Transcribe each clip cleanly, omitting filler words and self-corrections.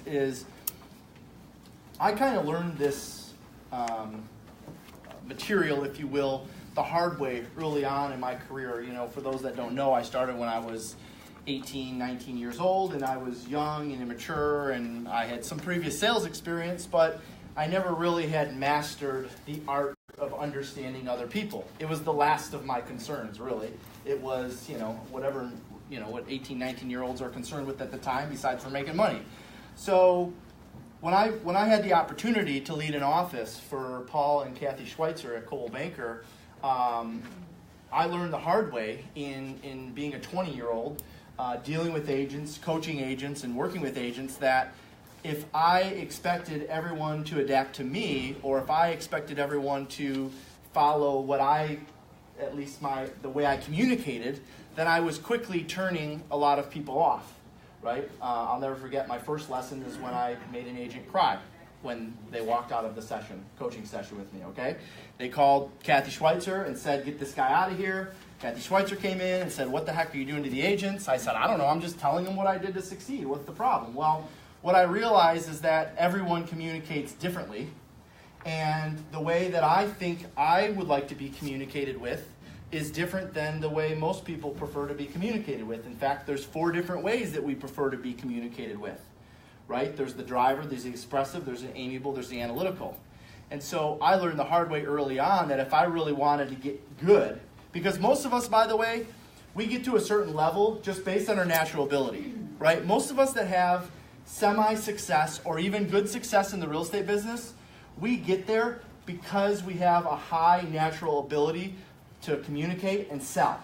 is I kind of learned this material, if you will, the hard way early on in my career. You know, for those that don't know, I started when I was 18, 19 years old, and I was young and immature, and I had some previous sales experience, but I never really had mastered the art of understanding other people. It was the last of my concerns, really. It was, whatever, what 18, 19-year-olds are concerned with at the time, besides for making money. So when I had the opportunity to lead an office for Paul and Kathy Schweitzer at Coldwell Banker, I learned the hard way in being a 20-year-old, dealing with agents, coaching agents, and working with agents, that if I expected everyone to adapt to me, or if I expected everyone to follow the way I communicated, then I was quickly turning a lot of people off, right? I'll never forget my first lesson is when I made an agent cry when they walked out of the coaching session with me, okay? They called Kathy Schweitzer and said, "Get this guy out of here." Kathy Schweitzer came in and said, "What the heck are you doing to the agents?" I said, "I don't know, I'm just telling them what I did to succeed. What's the problem?" Well, what I realized is that everyone communicates differently, and the way that I think I would like to be communicated with is different than the way most people prefer to be communicated with. In fact, there's 4 different ways that we prefer to be communicated with, right? There's the driver, there's the expressive, there's the amiable, there's the analytical. And so I learned the hard way early on that if I really wanted to get good, because most of us, by the way, we get to a certain level just based on our natural ability, right? Most of us that have semi-success or even good success in the real estate business, we get there because we have a high natural ability to communicate and sell.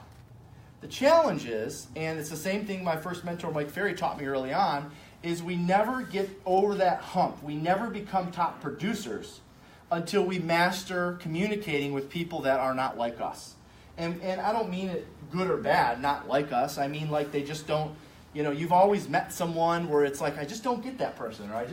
The challenge is, and it's the same thing my first mentor Mike Ferry taught me early on, is we never get over that hump. We never become top producers until we master communicating with people that are not like us. And I don't mean it good or bad, not like us. I mean like they just don't, you've always met someone where it's like, I just don't get that person, or I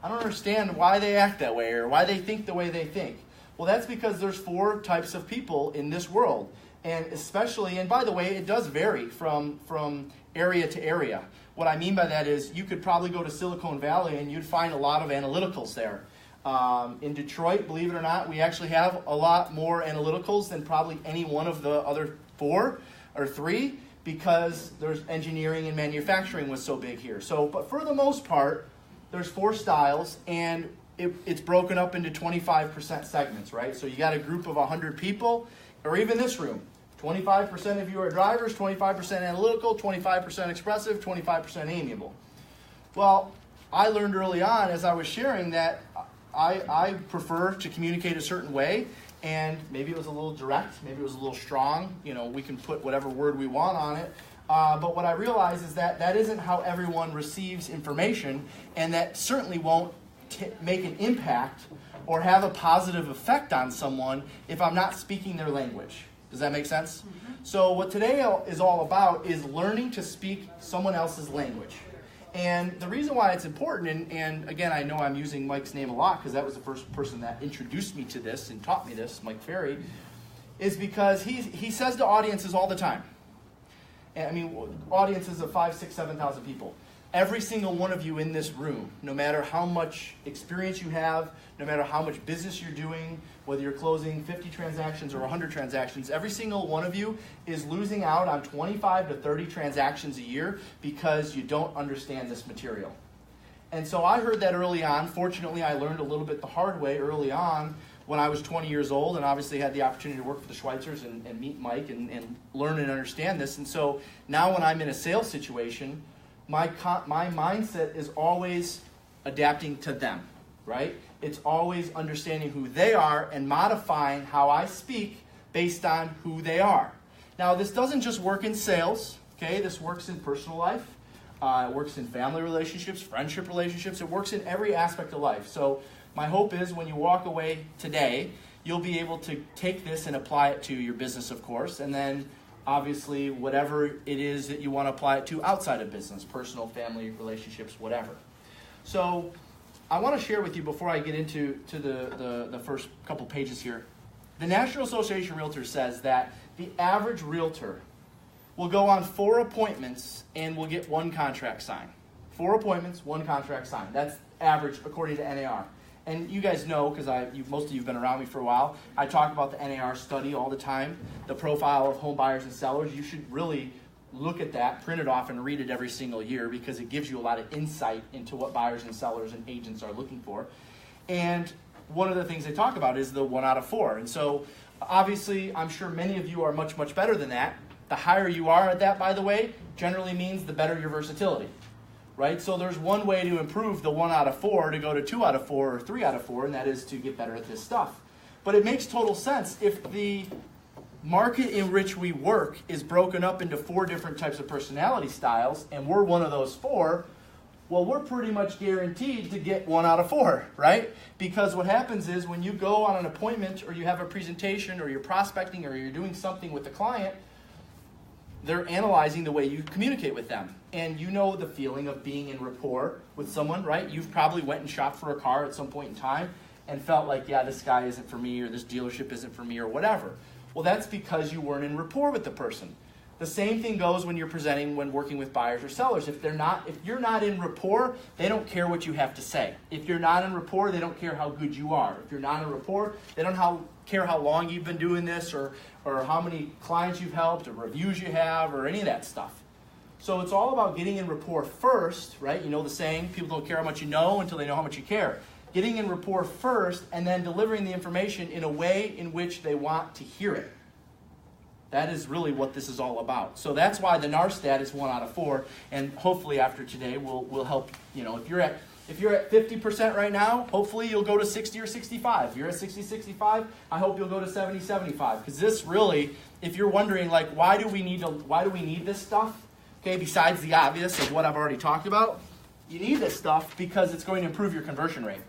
don't understand why they act that way or why they think the way they think. Well, that's because there's 4 types of people in this world. And especially, and by the way, it does vary from area to area. What I mean by that is you could probably go to Silicon Valley and you'd find a lot of analyticals there. In Detroit, believe it or not, we actually have a lot more analyticals than probably any one of the other 4 or 3, because there's engineering and manufacturing was so big here. So, but for the most part, there's 4 styles, and it's broken up into 25% segments, right? So you got a group of 100 people, or even this room. 25% of you are drivers, 25% analytical, 25% expressive, 25% amiable. Well, I learned early on as I was sharing that I prefer to communicate a certain way, and maybe it was a little direct, maybe it was a little strong. We can put whatever word we want on it. But what I realize is that isn't how everyone receives information, and that certainly won't make an impact or have a positive effect on someone if I'm not speaking their language. Does that make sense? Mm-hmm. So what today is all about is learning to speak someone else's language. And the reason why it's important, and again, I know I'm using Mike's name a lot because that was the first person that introduced me to this and taught me this, Mike Ferry, is because he says to audiences all the time, I mean, audiences of 5, 6, 7,000 people. Every single one of you in this room, no matter how much experience you have, no matter how much business you're doing, whether you're closing 50 transactions or 100 transactions, every single one of you is losing out on 25 to 30 transactions a year because you don't understand this material. And so I heard that early on. Fortunately, I learned a little bit the hard way early on when I was 20 years old, and obviously had the opportunity to work for the Schweitzers and meet Mike and learn and understand this. And so now when I'm in a sales situation, my mindset is always adapting to them, right? It's always understanding who they are and modifying how I speak based on who they are. Now, this doesn't just work in sales, okay? This works in personal life. It works in family relationships, friendship relationships. It works in every aspect of life. So my hope is when you walk away today, you'll be able to take this and apply it to your business, of course, and then obviously whatever it is that you want to apply it to outside of business, personal, family, relationships, whatever. So I want to share with you before I get into the first couple pages here. The National Association of Realtors says that the average realtor will go on 4 appointments and will get 1 contract signed. 4 appointments, 1 contract signed. That's average according to NAR. And you guys know, because most of you have been around me for a while, I talk about the NAR study all the time, the profile of home buyers and sellers. You should really look at that, print it off, and read it every single year because it gives you a lot of insight into what buyers and sellers and agents are looking for. And one of the things they talk about is the 1 out of 4. And so obviously, I'm sure many of you are much, much better than that. The higher you are at that, by the way, generally means the better your versatility. Right? So there's one way to improve the 1 out of 4 to go to 2 out of 4 or 3 out of 4, and that is to get better at this stuff. But it makes total sense if the market in which we work is broken up into 4 different types of personality styles, and we're one of those 4, well, we're pretty much guaranteed to get 1 out of 4, right? Because what happens is when you go on an appointment or you have a presentation or you're prospecting or you're doing something with the client, they're analyzing the way you communicate with them. And you know the feeling of being in rapport with someone, right? You've probably went and shopped for a car at some point in time and felt like, yeah, this guy isn't for me or this dealership isn't for me or whatever. Well, that's because you weren't in rapport with the person. The same thing goes when you're presenting when working with buyers or sellers. If you're not in rapport, they don't care what you have to say. If you're not in rapport, they don't care how good you are. If you're not in rapport, they don't care how long you've been doing this or how many clients you've helped or reviews you have or any of that stuff. So it's all about getting in rapport first, right? You know the saying, people don't care how much you know until they know how much you care. Getting in rapport first and then delivering the information in a way in which they want to hear it. That is really what this is all about. So that's why the NAR stat is 1 out of 4, and hopefully after today we'll help. You know, if you're at 50% right now, hopefully you'll go to 60 or 65. If you're at 60, 65, I hope you'll go to 70, 75. Because this really, if you're wondering like why do we need this stuff? Okay, besides the obvious of what I've already talked about, you need this stuff because it's going to improve your conversion rate,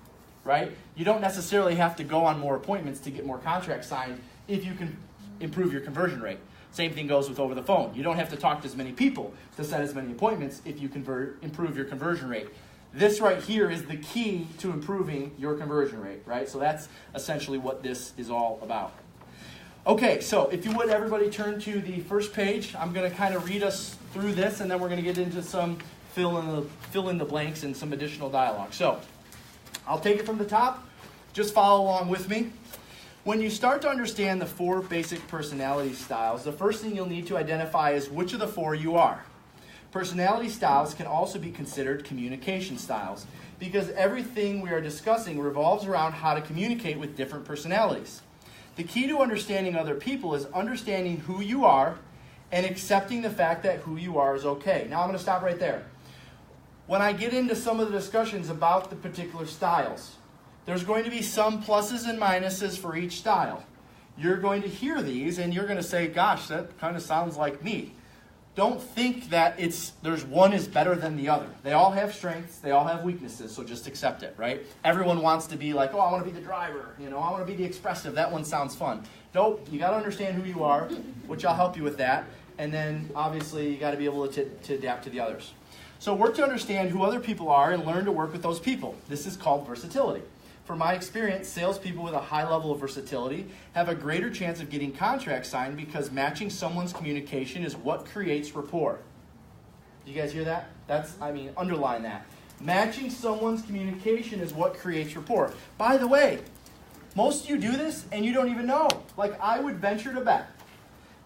right? You don't necessarily have to go on more appointments to get more contracts signed if you can improve your conversion rate. Same thing goes with over the phone. You don't have to talk to as many people to set as many appointments if you improve your conversion rate. This right here is the key to improving your conversion rate, right? So that's essentially what this is all about. Okay, so if you would, everybody turn to the first page. I'm going to kind of read us through this, and then we're going to get into some fill in the blanks and some additional dialogue. So I'll take it from the top. Just follow along with me. When you start to understand the 4 basic personality styles, the first thing you'll need to identify is which of the 4 you are. Personality styles can also be considered communication styles because everything we are discussing revolves around how to communicate with different personalities. The key to understanding other people is understanding who you are and accepting the fact that who you are is okay. Now I'm going to stop right there. When I get into some of the discussions about the particular styles, there's going to be some pluses and minuses for each style. You're going to hear these and you're going to say, gosh, that kind of sounds like me. Don't think that there's one is better than the other. They all have strengths, they all have weaknesses, so just accept it, right? Everyone wants to be like, oh, I want to be the driver, I want to be the expressive, that one sounds fun. Nope, you got to understand who you are, which I'll help you with that, and then obviously you got to be able to adapt to the others. So work to understand who other people are and learn to work with those people. This is called versatility. From my experience, salespeople with a high level of versatility have a greater chance of getting contracts signed because matching someone's communication is what creates rapport. Do you guys hear that? Underline that. Matching someone's communication is what creates rapport. By the way, most of you do this and you don't even know. Like, I would venture to bet,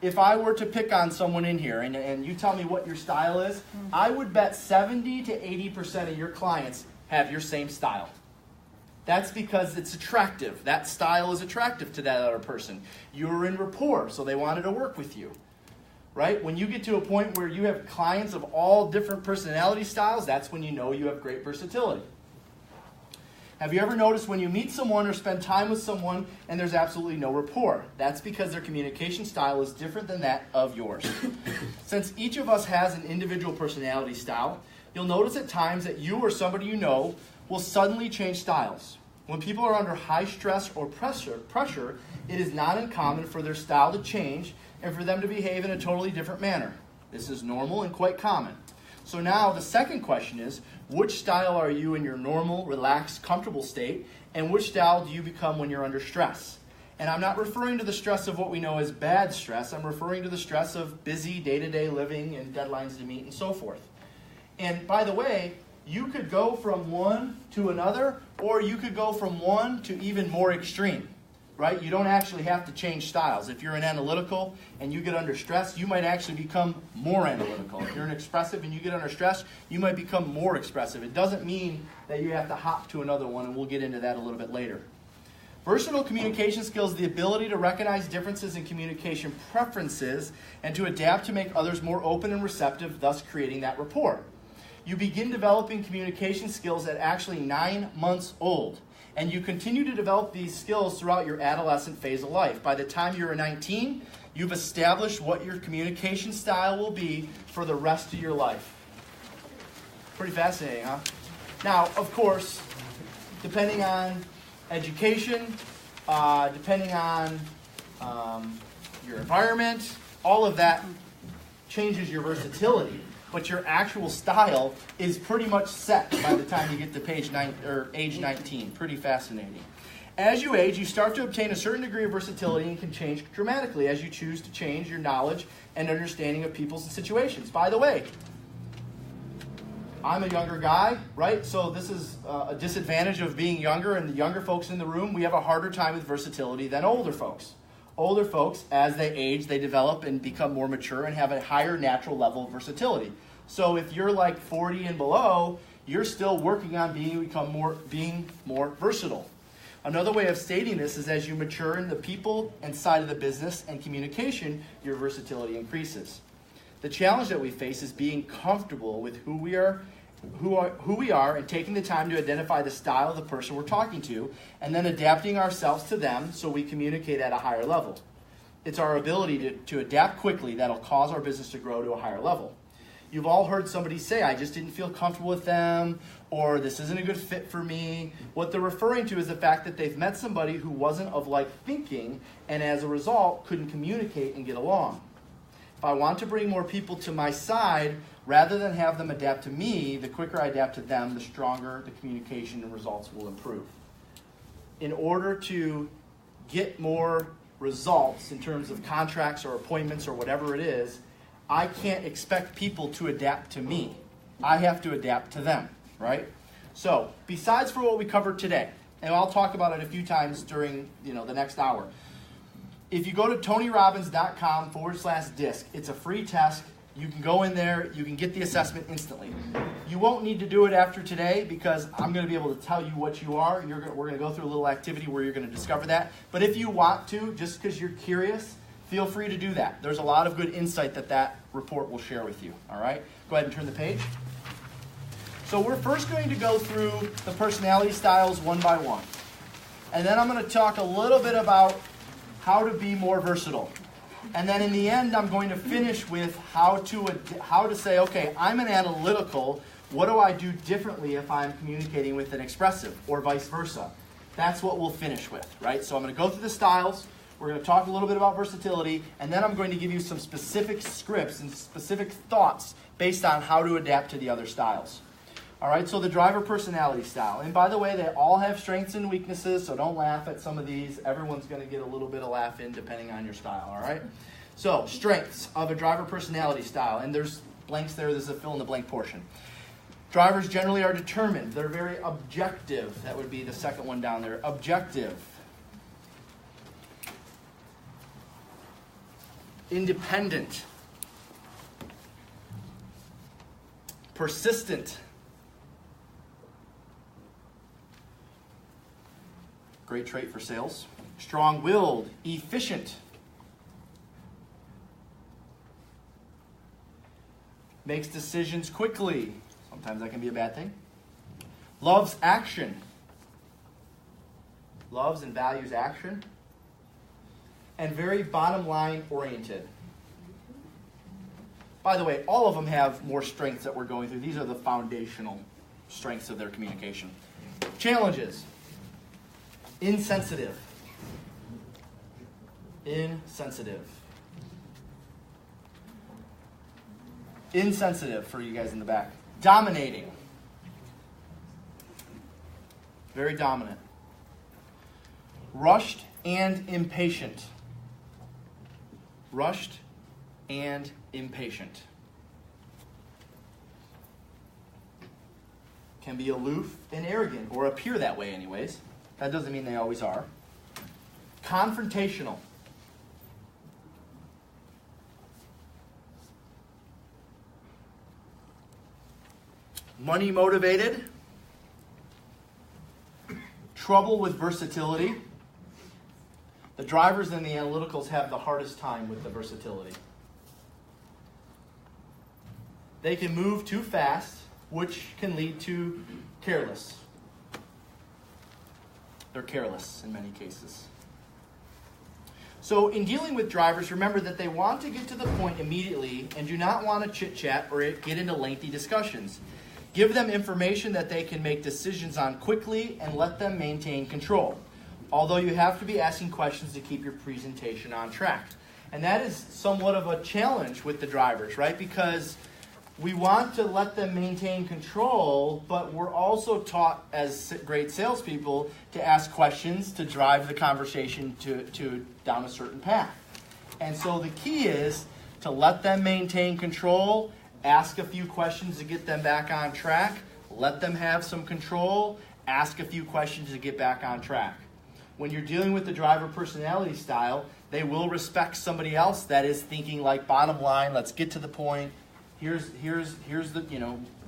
if I were to pick on someone in here and you tell me what your style is, I would bet 70 to 80% of your clients have your same style. That's because it's attractive. That style is attractive to that other person. You're in rapport, so they wanted to work with you. Right? When you get to a point where you have clients of all different personality styles, that's when you know you have great versatility. Have you ever noticed when you meet someone or spend time with someone and there's absolutely no rapport? That's because their communication style is different than that of yours. Since each of us has an individual personality style, you'll notice at times that you or somebody you know will suddenly change styles. When people are under high stress or pressure, it is not uncommon for their style to change and for them to behave in a totally different manner. This is normal and quite common. So now the second question is, which style are you in your normal, relaxed, comfortable state, and which style do you become when you're under stress? And I'm not referring to the stress of what we know as bad stress. I'm referring to the stress of busy day-to-day living and deadlines to meet and so forth. And by the way, you could go from one to another, or you could go from one to even more extreme, right? You don't actually have to change styles. If you're an analytical and you get under stress, you might actually become more analytical. If you're an expressive and you get under stress, you might become more expressive. It doesn't mean that you have to hop to another one, and we'll get into that a little bit later. Versatile communication skills, the ability to recognize differences in communication preferences and to adapt to make others more open and receptive, thus creating that rapport. You begin developing communication skills at actually 9 months old, and you continue to develop these skills throughout your adolescent phase of life. By the time you're 19, you've established what your communication style will be for the rest of your life. Pretty fascinating, huh? Now, of course, depending on education, depending on your environment, all of that changes your versatility. But your actual style is pretty much set by the time you get to age 19. Pretty fascinating. As you age, you start to obtain a certain degree of versatility and can change dramatically as you choose to change your knowledge and understanding of people's situations. By the way, I'm a younger guy, right? So this is a disadvantage of being younger, and the younger folks in the room, we have a harder time with versatility than older folks. Older folks, as they age, they develop and become more mature and have a higher natural level of versatility. So if you're like 40 and below, you're still working on being more versatile. Another way of stating this is as you mature in the people and side of the business and communication, your versatility increases. The challenge that we face is being comfortable with who we are and taking the time to identify the style of the person we're talking to and then adapting ourselves to them so we communicate at a higher level. It's our ability to adapt quickly that'll cause our business to grow to a higher level. You've all heard somebody say, I just didn't feel comfortable with them, or this isn't a good fit for me. What they're referring to is the fact that they've met somebody who wasn't of like thinking and as a result couldn't communicate and get along. If I want to bring more people to my side, rather than have them adapt to me, the quicker I adapt to them, the stronger the communication and results will improve. In order to get more results in terms of contracts or appointments or whatever it is, I can't expect people to adapt to me. I have to adapt to them, right? So, besides for what we covered today, and I'll talk about it a few times during the next hour, if you go to tonyrobbins.com/disc, it's a free test. You can go in there, you can get the assessment instantly. You won't need to do it after today because I'm going to be able to tell you what you are. We're going to go through a little activity where you're going to discover that. But if you want to, just because you're curious, feel free to do that. There's a lot of good insight that report will share with you. All right? Go ahead and turn the page. So we're first going to go through the personality styles one by one. And then I'm going to talk a little bit about how to be more versatile. And then in the end, I'm going to finish with how to say, okay, I'm an analytical. What do I do differently if I'm communicating with an expressive or vice versa? That's what we'll finish with, right? So I'm going to go through the styles. We're going to talk a little bit about versatility. And then I'm going to give you some specific scripts and specific thoughts based on how to adapt to the other styles. All right, so the driver personality style. And by the way, they all have strengths and weaknesses, so don't laugh at some of these. Everyone's going to get a little bit of laugh in depending on your style, all right? So, strengths of a driver personality style. And there's blanks there. There's a fill-in-the-blank portion. Drivers generally are determined. They're very objective. That would be the second one down there. Objective. Independent. Persistent. Great trait for sales. Strong-willed, efficient. Makes decisions quickly. Sometimes that can be a bad thing. Loves action. Loves and values action. And very bottom line oriented. By the way, all of them have more strengths that we're going through. These are the foundational strengths of their communication. Challenges. Insensitive. Insensitive. Insensitive for you guys in the back. Dominating. Very dominant. Rushed and impatient. Rushed and impatient. can be aloof and arrogant, or appear that way anyways. That doesn't mean they always are. Confrontational. Money motivated. Trouble with versatility. The drivers and the analyticals have the hardest time with the versatility. They can move too fast, which can lead to careless. They're careless in many cases. So in dealing with drivers, remember that they want to get to the point immediately and do not want to chit-chat or get into lengthy discussions. Give them information that they can make decisions on quickly and let them maintain control. Although you have to be asking questions to keep your presentation on track. And that is somewhat of a challenge with the drivers, right? Because we want to let them maintain control, but we're also taught as great salespeople to ask questions to drive the conversation to down a certain path. And so the key is to let them maintain control, ask a few questions to get them back on track, let them have some control, ask a few questions to get back on track. When you're dealing with the driver personality style, they will respect somebody else that is thinking like bottom line, let's get to the point. Here's the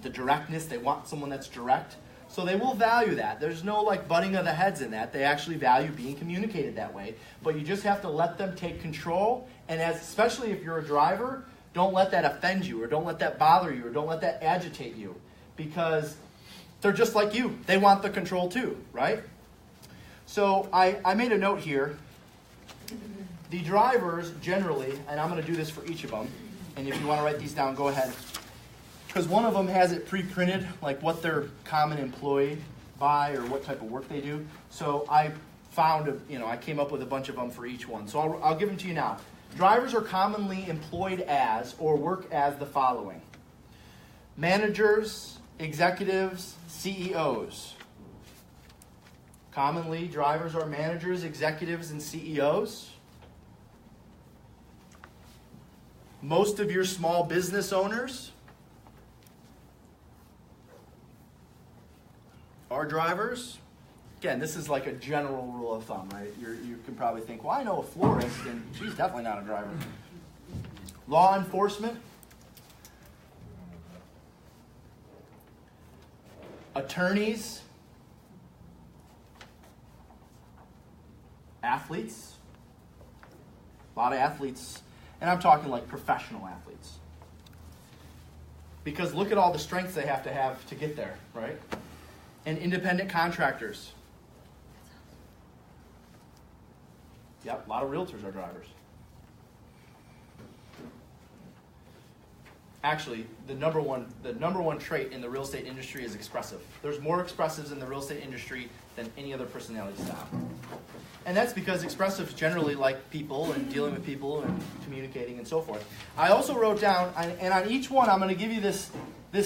the directness. They want someone that's direct. So they will value that. There's no like butting of the heads in that. They actually value being communicated that way. But you just have to let them take control. And especially if you're a driver, don't let that offend you, or don't let that bother you, or don't let that agitate you. Because they're just like you. They want the control too, right? So I made a note here. The drivers generally, and I'm going to do this for each of them, and if you want to write these down, go ahead. Because one of them has it pre-printed, like what they're common employed by or what type of work they do. So I found, I came up with a bunch of them for each one. So I'll give them to you now. Drivers are commonly employed as or work as the following: managers, executives, CEOs. Commonly, drivers are managers, executives, and CEOs. Most of your small business owners are drivers. Again, this is like a general rule of thumb, right? You can probably think, well, I know a florist, and she's definitely not a driver. Law enforcement. Attorneys. Athletes. A lot of athletes. And I'm talking like professional athletes. Because look at all the strengths they have to get there, right? And independent contractors. Yep, a lot of realtors are drivers. Actually, the number one trait in the real estate industry is expressive. There's more expressives in the real estate industry than any other personality style. And that's because expressives generally like people and dealing with people and communicating and so forth. I also wrote down, and on each one I'm going to give you this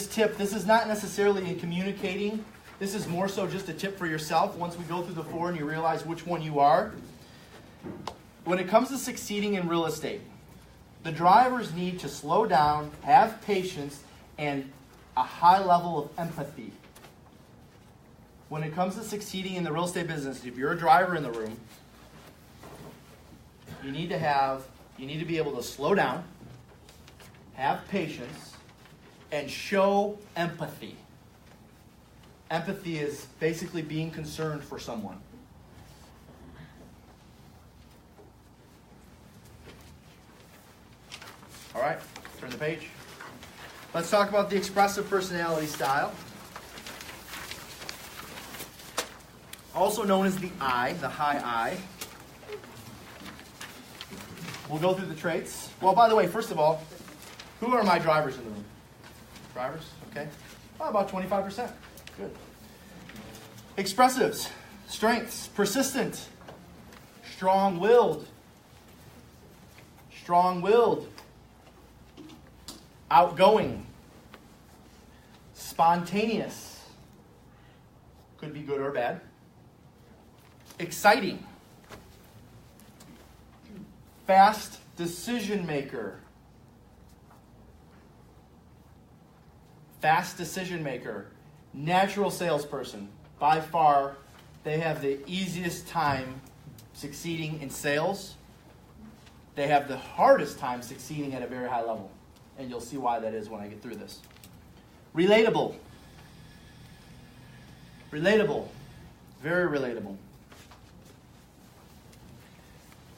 tip. This is not necessarily in communicating. This is more so just a tip for yourself once we go through the four and you realize which one you are. When it comes to succeeding in real estate, the drivers need to slow down, have patience, and a high level of empathy. When it comes to succeeding in the real estate business, if you're a driver in the room, you need to be able to slow down, have patience, and show empathy. Empathy is basically being concerned for someone. All right, turn the page. Let's talk about the expressive personality style. Also known as the I, the high I. We'll go through the traits. Well, by the way, first of all, who are my drivers in the room? Drivers, okay. Well, about 25%. Good. Expressives, strengths, persistent, strong-willed, outgoing, spontaneous, could be good or bad, exciting, fast decision maker, Natural salesperson, by far, they have the easiest time succeeding in sales. They have the hardest time succeeding at a very high level. And you'll see why that is when I get through this. Relatable. Relatable. Very relatable.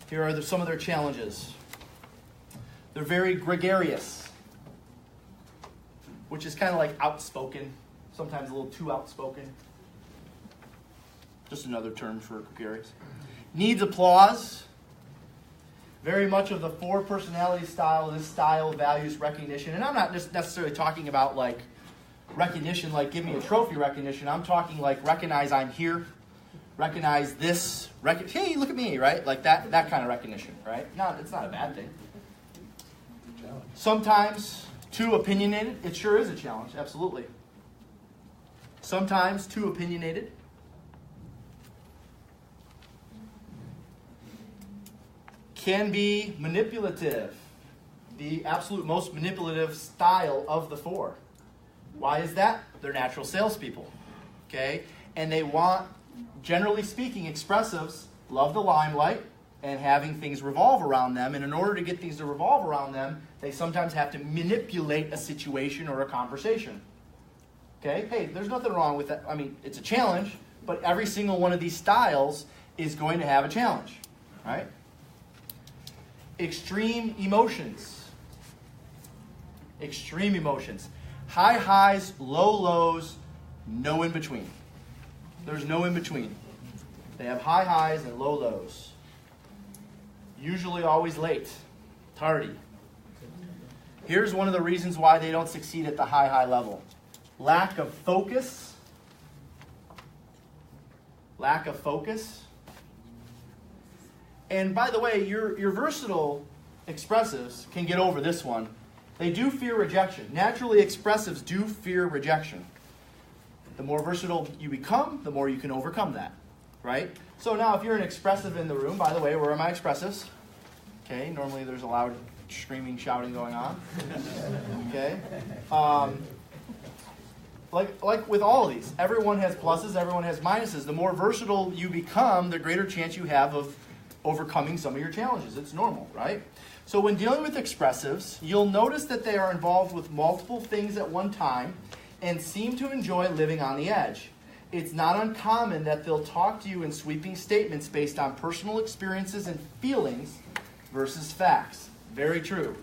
Here are some of their challenges. They're very gregarious, which is kind of like outspoken, sometimes a little too outspoken. Just another term for gregarious. Needs applause. Very much of the 4 personality style. This style values recognition. And I'm not just necessarily talking about like recognition, like give me a trophy recognition. I'm talking like recognize I'm here. Recognize this. Hey, look at me, right? Like that kind of recognition, right? No, it's not a bad thing. Sometimes too opinionated. It sure is a challenge, absolutely. Sometimes too opinionated. Can be manipulative. The absolute most manipulative style of the 4. Why is that? They're natural salespeople. Okay? And they want, generally speaking, expressives love the limelight and having things revolve around them. And in order to get things to revolve around them, they sometimes have to manipulate a situation or a conversation. Okay? Hey, there's nothing wrong with that. I mean, it's a challenge, but every single one of these styles is going to have a challenge. Right? Extreme emotions. Extreme emotions. High highs, low lows, no in between. There's no in between. They have high highs and low lows. Usually always late, tardy. Here's one of the reasons why they don't succeed at the high level. Lack of focus. Lack of focus. And by the way, your versatile expressives can get over this one. They do fear rejection. Naturally, expressives do fear rejection. The more versatile you become, the more you can overcome that, right? So now if you're an expressive in the room, by the way, where are my expressives? Okay, normally there's a loud screaming, shouting going on. Okay? Like with all of these, everyone has pluses, everyone has minuses. The more versatile you become, the greater chance you have of overcoming some of your challenges. It's normal, right? So when dealing with expressives, you'll notice that they are involved with multiple things at one time and seem to enjoy living on the edge. It's not uncommon that they'll talk to you in sweeping statements based on personal experiences and feelings versus facts. Very true.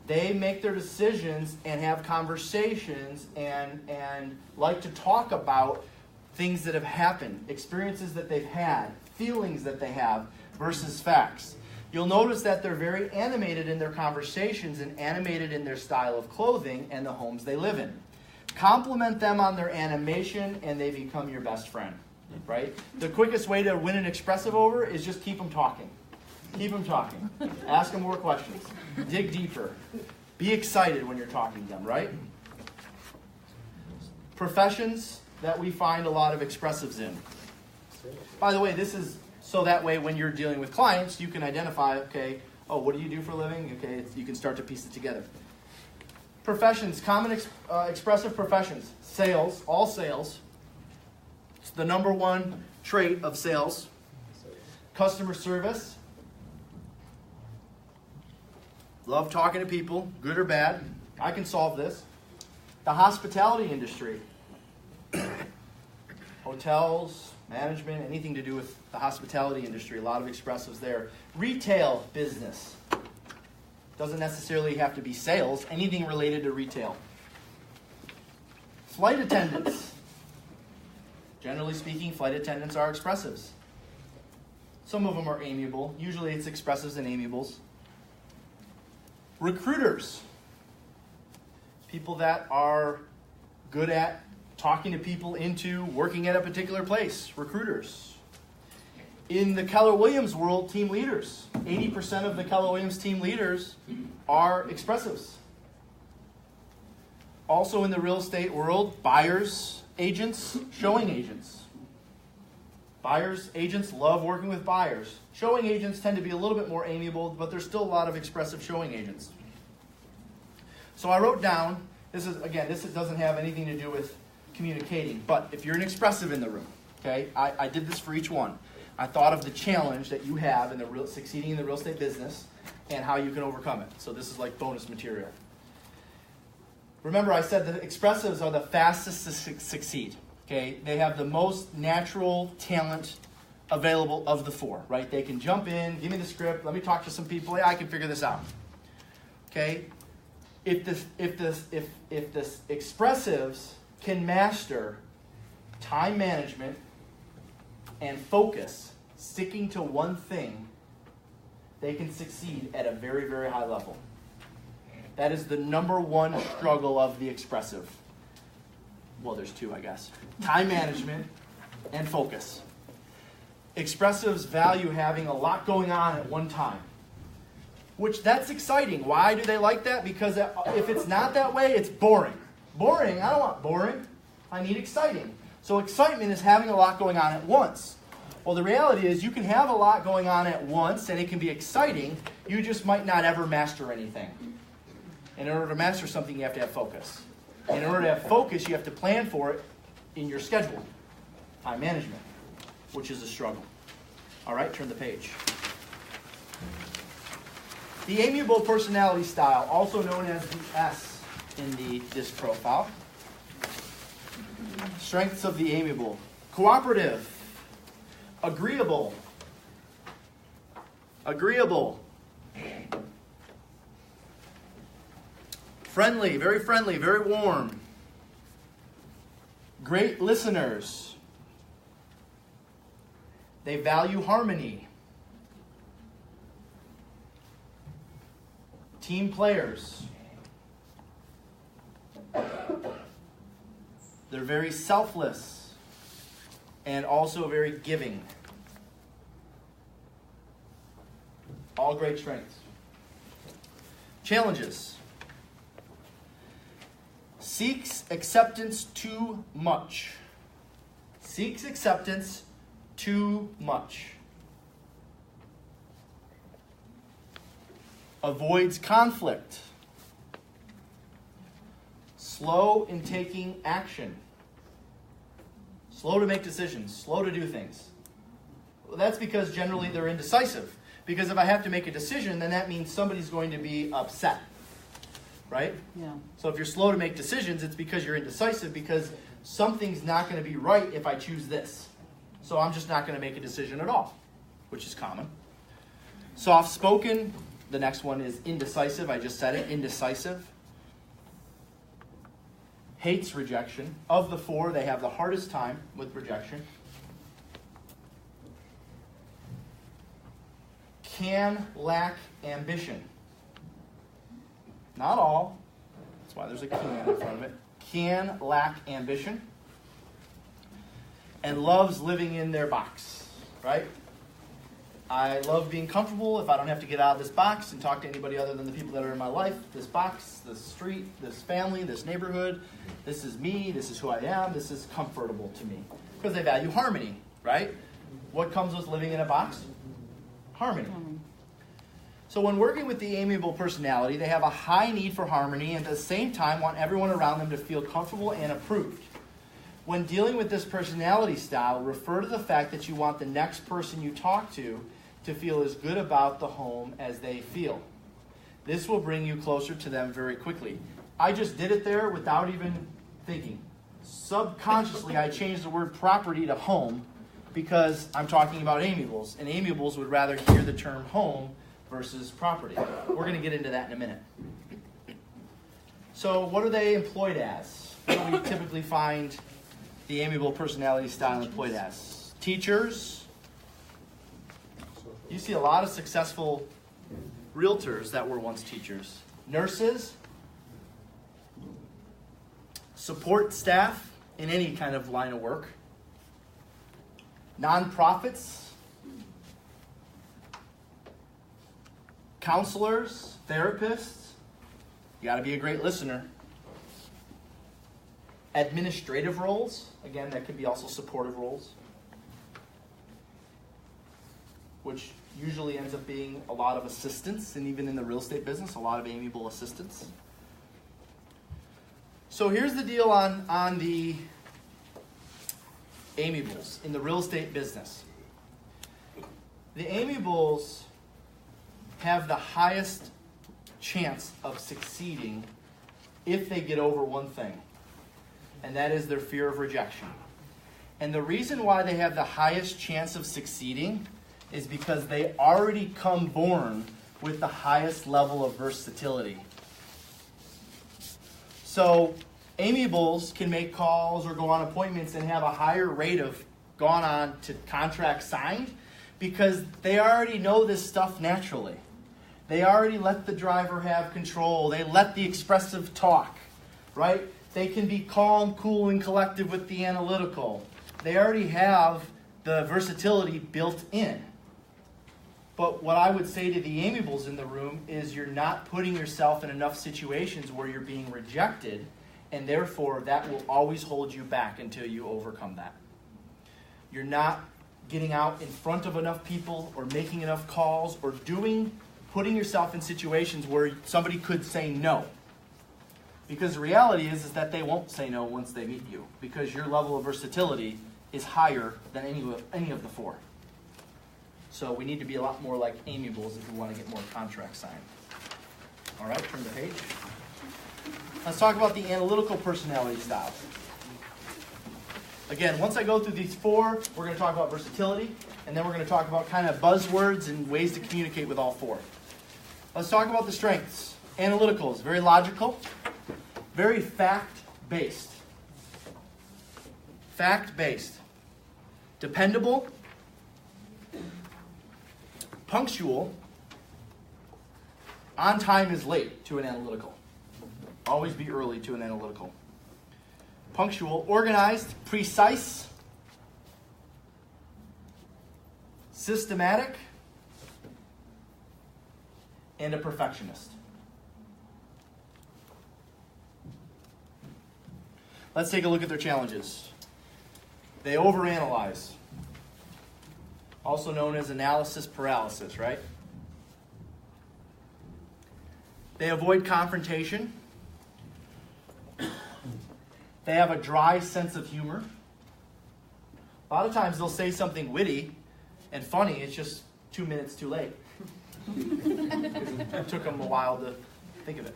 They make their decisions and have conversations and like to talk about things that have happened, experiences that they've had, feelings that they have versus facts. You'll notice that they're very animated in their conversations and animated in their style of clothing and the homes they live in. Compliment them on their animation and they become your best friend, right? The quickest way to win an expressive over is just keep them talking. Keep them talking. Ask them more questions. Dig deeper. Be excited when you're talking to them, right? Professions that we find a lot of expressives in. By the way, this is so that way when you're dealing with clients, you can identify, okay, oh, what do you do for a living? Okay, you can start to piece it together. Professions, common expressive professions. Sales, all sales. It's the number one trait of sales. Customer service. Love talking to people, good or bad. I can solve this. The hospitality industry. Hotels, management, anything to do with the hospitality industry. A lot of expressives there. Retail business. Doesn't necessarily have to be sales. Anything related to retail. Flight attendants. Generally speaking, flight attendants are expressives. Some of them are amiable. Usually it's expressives and amiables. Recruiters. People that are good at talking to people into working at a particular place. Recruiters. In the Keller Williams world, team leaders. 80% of the Keller Williams team leaders are expressives. Also in the real estate world, buyers, agents, showing agents. Buyers, agents love working with buyers. Showing agents tend to be a little bit more amiable, but there's still a lot of expressive showing agents. So I wrote down, this doesn't have anything to do with communicating. But if you're an expressive in the room, okay, I did this for each one. I thought of the challenge that you have in succeeding in the real estate business and how you can overcome it. So this is like bonus material. Remember, I said the expressives are the fastest to succeed. Okay, they have the most natural talent available of the four, right? They can jump in, give me the script, let me talk to some people, I can figure this out. Okay, if the expressives can master time management and focus, sticking to one thing, they can succeed at a very, very high level. That is the number one struggle of the expressive. Well, there's two, I guess. Time management and focus. Expressives value having a lot going on at one time, which that's exciting. Why do they like that? Because if it's not that way, it's boring. Boring? I don't want boring. I need exciting. So excitement is having a lot going on at once. Well, the reality is you can have a lot going on at once and it can be exciting. You just might not ever master anything. In order to master something, you have to have focus. In order to have focus, you have to plan for it in your schedule. Time management, which is a struggle. All right, turn the page. The amiable personality style, also known as the S in the DISC profile. Strengths of the amiable. Cooperative. Agreeable. Agreeable. Friendly, very warm. Great listeners. They value harmony. Team players. They're very selfless and also very giving. All great strengths. Challenges. Seeks acceptance too much. Seeks acceptance too much. Avoids conflict. Slow in taking action. Slow to make decisions. Slow to do things. Well, that's because generally they're indecisive. Because if I have to make a decision, then that means somebody's going to be upset. Right? Yeah. So if you're slow to make decisions, it's because you're indecisive, because something's not going to be right if I choose this. So I'm just not going to make a decision at all, which is common. Soft-spoken. The next one is indecisive. I just said it. Indecisive. Hates rejection. Of the four, they have the hardest time with rejection. Can lack ambition. Not all. That's why there's a can in front of it. Can lack ambition. And loves living in their box. Right? I love being comfortable if I don't have to get out of this box and talk to anybody other than the people that are in my life. This box, this street, this family, this neighborhood. This is me. This is who I am. This is comfortable to me. Because they value harmony. Right? What comes with living in a box? Harmony. So when working with the amiable personality, they have a high need for harmony and at the same time want everyone around them to feel comfortable and approved. When dealing with this personality style, refer to the fact that you want the next person you talk to feel as good about the home as they feel. This will bring you closer to them very quickly. I just did it there without even thinking. Subconsciously, I changed the word property to home because I'm talking about amiables, and amiables would rather hear the term home versus property. We're going to get into that in a minute. So what are they employed as? What do we typically find the amiable personality style employed as? Teachers. You see a lot of successful realtors that were once teachers. Nurses. Support staff in any kind of line of work. Nonprofits. Counselors, therapists. You got to be a great listener. Administrative roles. Again, that could be also supportive roles. Which usually ends up being a lot of assistants, and even in the real estate business, a lot of amiable assistants. So here's the deal on the amiables in the real estate business. The amiables have the highest chance of succeeding if they get over one thing, and that is their fear of rejection. And the reason why they have the highest chance of succeeding is because they already come born with the highest level of versatility. So amiables can make calls or go on appointments and have a higher rate of gone on to contract signed because they already know this stuff naturally. They already let the driver have control. They let the expressive talk, right? They can be calm, cool, and collective with the analytical. They already have the versatility built in. But what I would say to the amiables in the room is you're not putting yourself in enough situations where you're being rejected, and therefore that will always hold you back until you overcome that. You're not getting out in front of enough people or making enough calls or putting yourself in situations where somebody could say no. Because the reality is that they won't say no once they meet you because your level of versatility is higher than any of the four. So we need to be a lot more like amiables if we want to get more contracts signed. All right, turn the page. Let's talk about the analytical personality styles. Again, once I go through these four, we're going to talk about versatility, and then we're going to talk about kind of buzzwords and ways to communicate with all four. Let's talk about the strengths. Analytical is very logical, very fact-based. Fact-based. Dependable. Punctual. On time is late to an analytical. Always be early to an analytical. Punctual, organized, precise, systematic, and a perfectionist. Let's take a look at their challenges. They overanalyze, also known as analysis paralysis, right? They avoid confrontation. They have a dry sense of humor. A lot of times they'll say something witty and funny, it's just 2 minutes too late. It took them a while to think of it.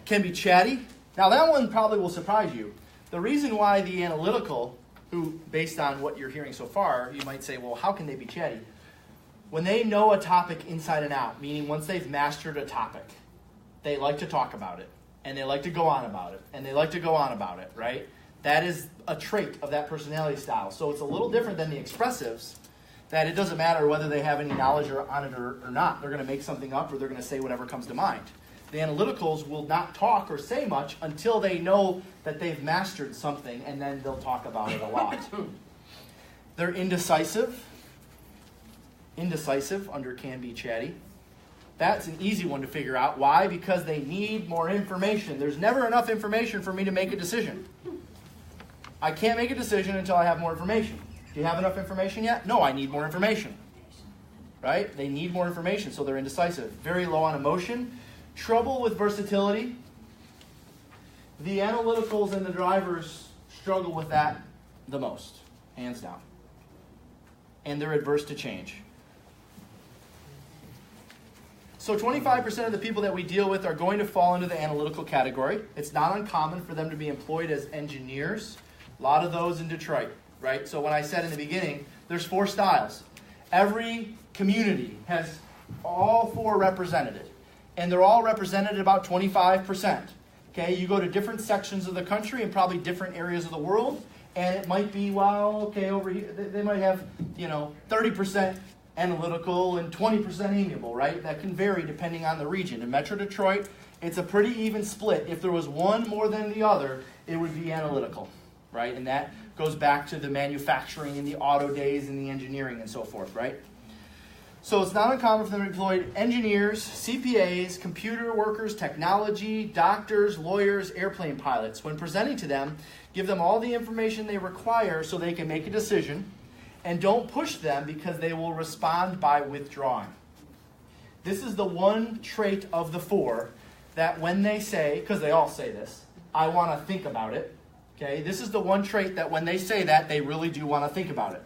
Can be chatty. Now that one probably will surprise you. The reason why the analytical, who based on what you're hearing so far, you might say, well, how can they be chatty? When they know a topic inside and out, meaning once they've mastered a topic, they like to talk about it. And they like to go on about it. And they like to go on about it, right? That is a trait of that personality style. So it's a little different than the expressives, that it doesn't matter whether they have any knowledge on it or not. They're going to make something up or they're going to say whatever comes to mind. The analyticals will not talk or say much until they know that they've mastered something, and then they'll talk about it a lot. They're indecisive. Indecisive under can be chatty. That's an easy one to figure out. Why? Because they need more information. There's never enough information for me to make a decision. I can't make a decision until I have more information. Do you have enough information yet? No, I need more information. Right? They need more information, so they're indecisive. Very low on emotion. Trouble with versatility. The analyticals and the drivers struggle with that the most, hands down. And they're adverse to change. So 25% of the people that we deal with are going to fall into the analytical category. It's not uncommon for them to be employed as engineers. A lot of those in Detroit, right? So when I said in the beginning, there's 4 styles. Every community has all 4 represented. And they're all represented at about 25%. Okay, you go to different sections of the country and probably different areas of the world, and it might be, well, okay, over here, they might have, 30% analytical and 20% amiable, right? That can vary depending on the region. In Metro Detroit, it's a pretty even split. If there was one more than the other, it would be analytical, right? And that goes back to the manufacturing and the auto days and the engineering and so forth, right? So it's not uncommon for them to employ engineers, CPAs, computer workers, technology, doctors, lawyers, airplane pilots. When presenting to them, give them all the information they require so they can make a decision, and don't push them because they will respond by withdrawing. This is the one trait of the 4 that when they say, because they all say this, I want to think about it, Okay, this is the one trait that when they say that, they really do want to think about it.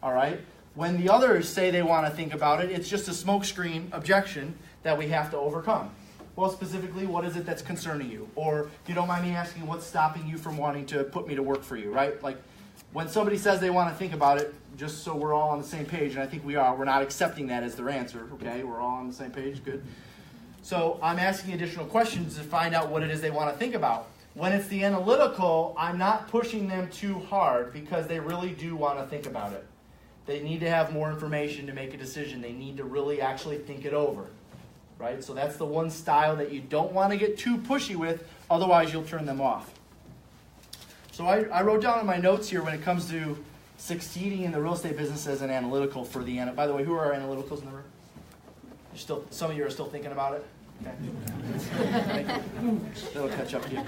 All right? When the others say they want to think about it, it's just a smokescreen objection that we have to overcome. Well, specifically, what is it that's concerning you? Or, if you don't mind me asking, what's stopping you from wanting to put me to work for you, right? Like, when somebody says they want to think about it, just so we're all on the same page, and I think we are, we're not accepting that as their answer, okay? We're all on the same page, good. So I'm asking additional questions to find out what it is they want to think about. When it's the analytical, I'm not pushing them too hard because they really do want to think about it. They need to have more information to make a decision. They need to really actually think it over, right? So that's the one style that you don't want to get too pushy with, otherwise you'll turn them off. So I wrote down in my notes here when it comes to succeeding in the real estate business as an analytical for the by the way, who are our analyticals in the room? Some of you are still thinking about it? Okay. That'll catch up to you.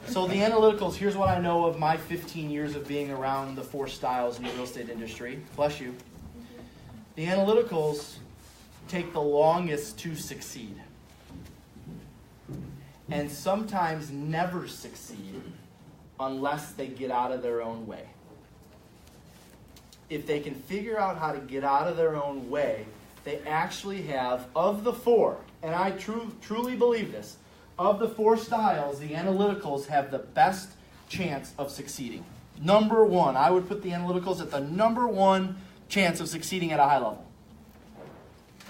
So the analyticals, here's what I know of my 15 years of being around the 4 styles in the real estate industry. Bless you. The analyticals take the longest to succeed. And sometimes never succeed unless they get out of their own way. If they can figure out how to get out of their own way, they actually have, of the 4, and I truly believe this, of the 4 styles, the analyticals have the best chance of succeeding. Number 1, I would put the analyticals at the number 1 chance of succeeding at a high level.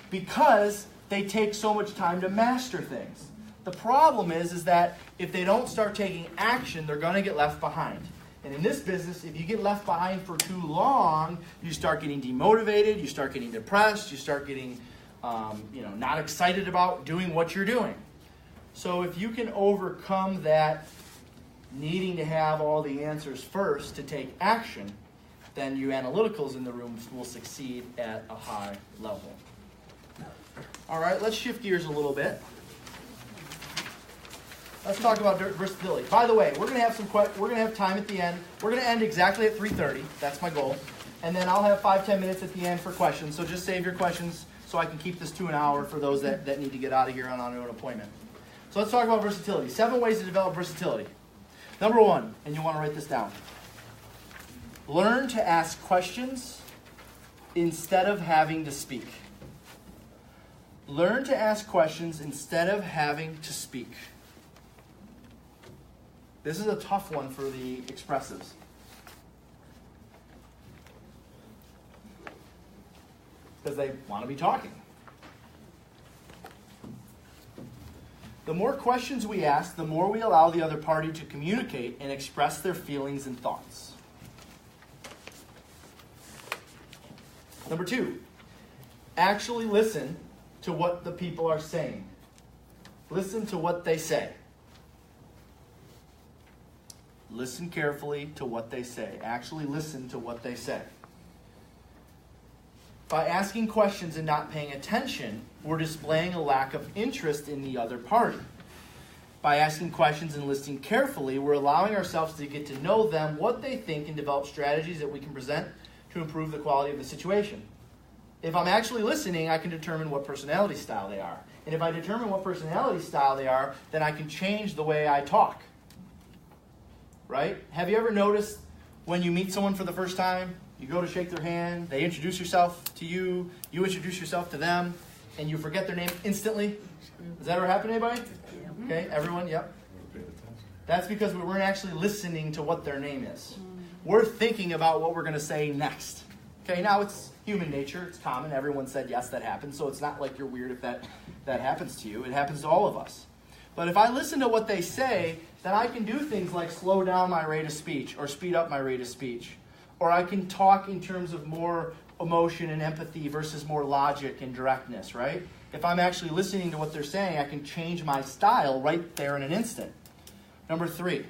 Because they take so much time to master things. The problem is that if they don't start taking action, they're going to get left behind. And in this business, if you get left behind for too long, you start getting demotivated, you start getting depressed, you start getting not excited about doing what you're doing. So if you can overcome that needing to have all the answers first to take action, then you analyticals in the room will succeed at a high level. All right, let's shift gears a little bit. Let's talk about versatility. By the way, we're going to have time at the end. We're going to end exactly at 3:30. That's my goal. And then I'll have 5-10 minutes at the end for questions. So just save your questions so I can keep this to an hour for those that need to get out of here on an appointment. So let's talk about versatility. 7 ways to develop versatility. Number 1, and you want to write this down. Learn to ask questions instead of having to speak. Learn to ask questions instead of having to speak. This is a tough one for the expressives. Because they want to be talking. The more questions we ask, the more we allow the other party to communicate and express their feelings and thoughts. Number 2, actually listen to what the people are saying. Listen to what they say. Listen carefully to what they say. Actually listen to what they say. By asking questions and not paying attention, we're displaying a lack of interest in the other party. By asking questions and listening carefully, we're allowing ourselves to get to know them, what they think, and develop strategies that we can present to improve the quality of the situation. If I'm actually listening, I can determine what personality style they are. And if I determine what personality style they are, then I can change the way I talk. Right? Have you ever noticed when you meet someone for the first time, you go to shake their hand, they introduce yourself to you, you introduce yourself to them, and you forget their name instantly? Does that ever happen to anybody? Okay, everyone, yep. That's because we weren't actually listening to what their name is. We're thinking about what we're going to say next. Okay, now it's human nature, it's common, everyone said yes, that happens, so it's not like you're weird if that happens to you. It happens to all of us. But if I listen to what they say, then I can do things like slow down my rate of speech or speed up my rate of speech. Or I can talk in terms of more emotion and empathy versus more logic and directness, right? If I'm actually listening to what they're saying, I can change my style right there in an instant. Number 3,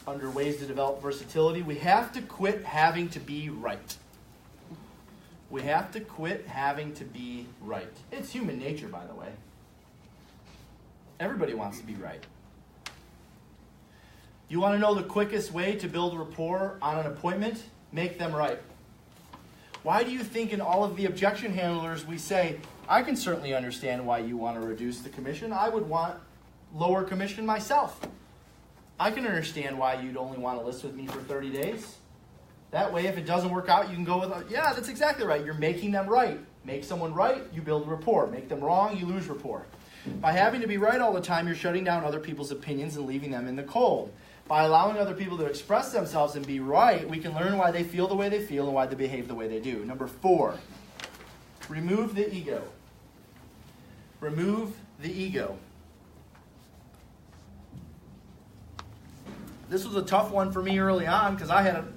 under ways to develop versatility, we have to quit having to be right. We have to quit having to be right. It's human nature, by the way. Everybody wants to be right. You want to know the quickest way to build rapport on an appointment? Make them right. Why do you think in all of the objection handlers we say, I can certainly understand why you want to reduce the commission. I would want lower commission myself. I can understand why you'd only want to list with me for 30 days. That way, if it doesn't work out, you can go with, yeah, that's exactly right. You're making them right. Make someone right, you build rapport. Make them wrong, you lose rapport. By having to be right all the time, you're shutting down other people's opinions and leaving them in the cold. By allowing other people to express themselves and be right, we can learn why they feel the way they feel and why they behave the way they do. Number 4, remove the ego. Remove the ego. This was a tough one for me early on because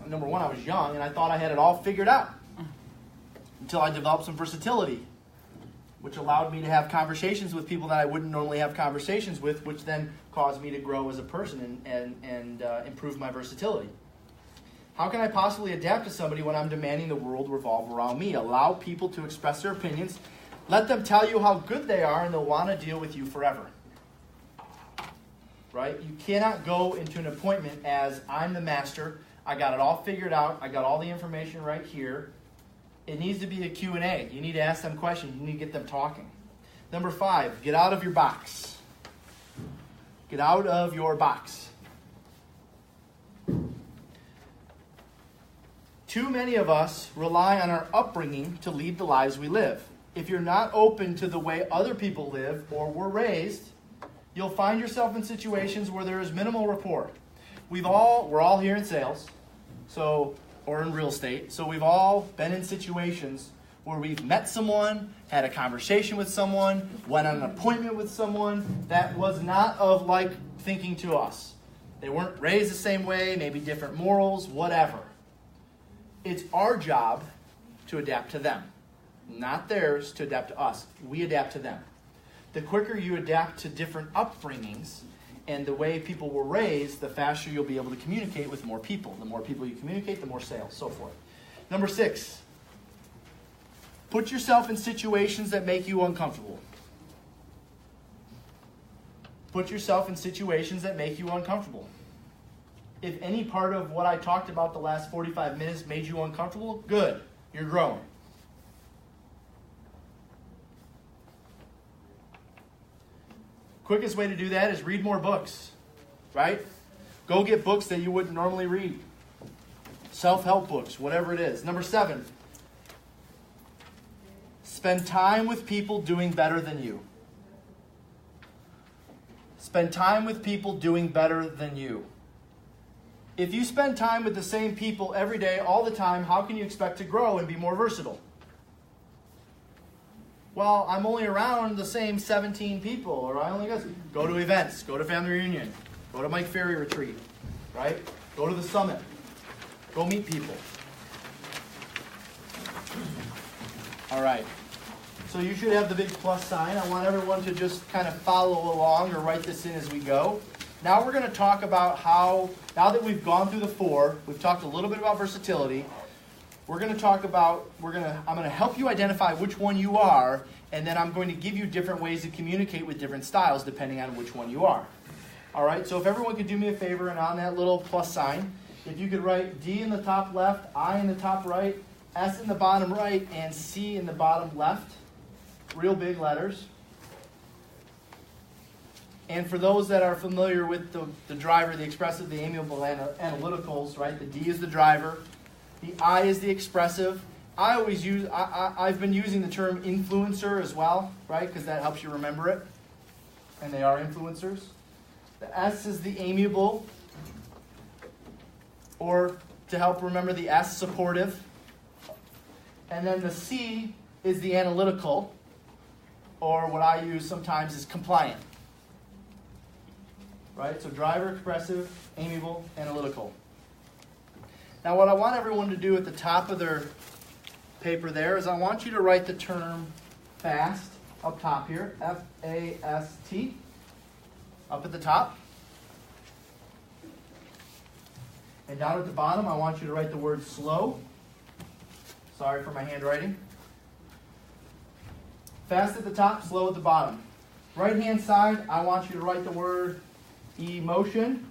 number one, I was young and I thought I had it all figured out until I developed some versatility, which allowed me to have conversations with people that I wouldn't normally have conversations with, which then caused me to grow as a person and improve my versatility. How can I possibly adapt to somebody when I'm demanding the world revolve around me? Allow people to express their opinions. Let them tell you how good they are, and they'll want to deal with you forever. Right? You cannot go into an appointment as, I'm the master, I got it all figured out, I got all the information right here. It needs to be a Q&A. You need to ask them questions. You need to get them talking. Number 5, get out of your box. Get out of your box. Too many of us rely on our upbringing to lead the lives we live. If you're not open to the way other people live or were raised, you'll find yourself in situations where there is minimal rapport. We're all here in sales, or in real estate, so we've all been in situations where we've met someone, had a conversation with someone, went on an appointment with someone that was not of like thinking to us. They weren't raised the same way, maybe different morals, whatever. It's our job to adapt to them, not theirs to adapt to us. We adapt to them. The quicker you adapt to different upbringings and the way people were raised, the faster you'll be able to communicate with more people. The more people you communicate, the more sales, so forth. Number 6, put yourself in situations that make you uncomfortable. Put yourself in situations that make you uncomfortable. If any part of what I talked about the last 45 minutes made you uncomfortable, good, you're growing. Quickest way to do that is read more books, right? Go get books that you wouldn't normally read. Self-help books, whatever it is. Number 7, spend time with people doing better than you. Spend time with people doing better than you. If you spend time with the same people every day, all the time, how can you expect to grow and be more versatile? Well, I'm only around the same 17 people, or I only go to events, go to family reunion, go to Mike Ferry retreat, right? Go to the summit, go meet people. All right, so you should have the big plus sign. I want everyone to just kind of follow along or write this in as we go. Now we're going to talk about how, now that we've gone through the 4, we've talked a little bit about versatility. We're going to talk about, I'm going to help you identify which one you are, and then I'm going to give you different ways to communicate with different styles depending on which one you are. All right, so if everyone could do me a favor and on that little plus sign, if you could write D in the top left, I in the top right, S in the bottom right, and C in the bottom left, real big letters. And for those that are familiar with the driver, the expressive, the amiable, analyticals, right, the D is the driver. The I is the expressive. I've been using the term influencer as well, right? Because that helps you remember it. And they are influencers. The S is the amiable. Or to help remember the S, supportive. And then the C is the analytical. Or what I use sometimes is compliant. Right? So driver, expressive, amiable, analytical. Now what I want everyone to do at the top of their paper there is I want you to write the term FAST up top here, F-A-S-T, up at the top. And down at the bottom I want you to write the word slow. Sorry for my handwriting. Fast at the top, slow at the bottom. Right hand side, I want you to write the word emotion.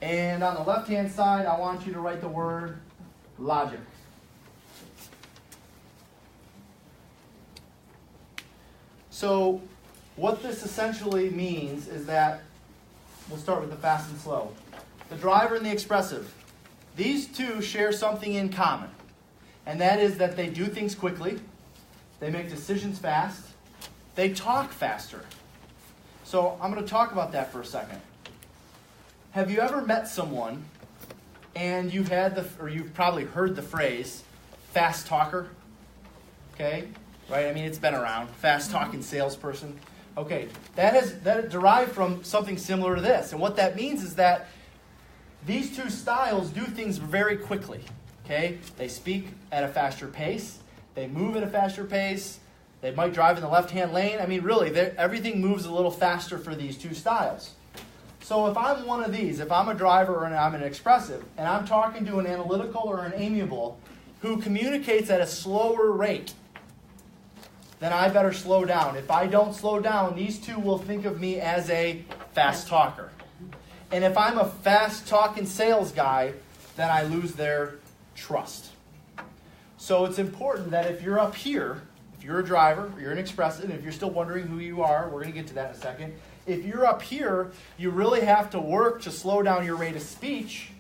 And on the left-hand side, I want you to write the word logic. So what this essentially means is that, we'll start with the fast and slow. The driver and the expressive. These two share something in common. And that is that they do things quickly. They make decisions fast. They talk faster. So I'm going to talk about that for a second. Have you ever met someone and you've probably heard the phrase, fast talker? Okay? Right? I mean, it's been around. Fast talking salesperson. Okay. That derived from something similar to this. And what that means is that these two styles do things very quickly. Okay? They speak at a faster pace. They move at a faster pace. They might drive in the left-hand lane. I mean, really, everything moves a little faster for these two styles. So if I'm one of these, if I'm a driver and I'm an expressive, and I'm talking to an analytical or an amiable who communicates at a slower rate, then I better slow down. If I don't slow down, these two will think of me as a fast talker. And if I'm a fast-talking sales guy, then I lose their trust. So it's important that if you're up here, if you're a driver, you're an expressive, and if you're still wondering who you are, we're going to get to that in a second. If you're up here, you really have to work to slow down your rate of speech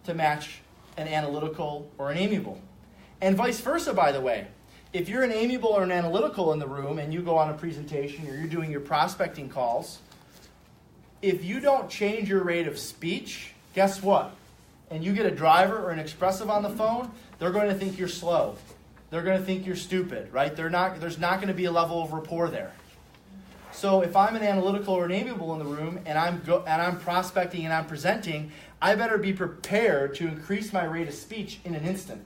to match an analytical or an amiable. And vice versa, by the way. If you're an amiable or an analytical in the room and you go on a presentation or you're doing your prospecting calls, if you don't change your rate of speech, guess what? And you get a driver or an expressive on the phone, they're going to think you're slow. They're going to think you're stupid, right? There's not going to be a level of rapport there. So if I'm an analytical or an amiable in the room and I'm prospecting and I'm presenting, I better be prepared to increase my rate of speech in an instant.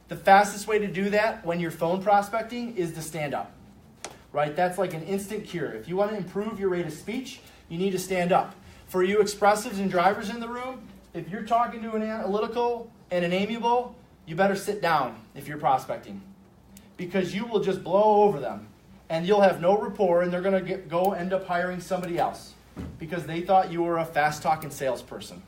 The fastest way to do that when you're phone prospecting is to stand up, right? That's like an instant cure. If you want to improve your rate of speech, you need to stand up. For you expressives and drivers in the room, if you're talking to an analytical and an amiable, you better sit down if you're prospecting, because you will just blow over them and you'll have no rapport, and they're going to go end up hiring somebody else because they thought you were a fast-talking salesperson.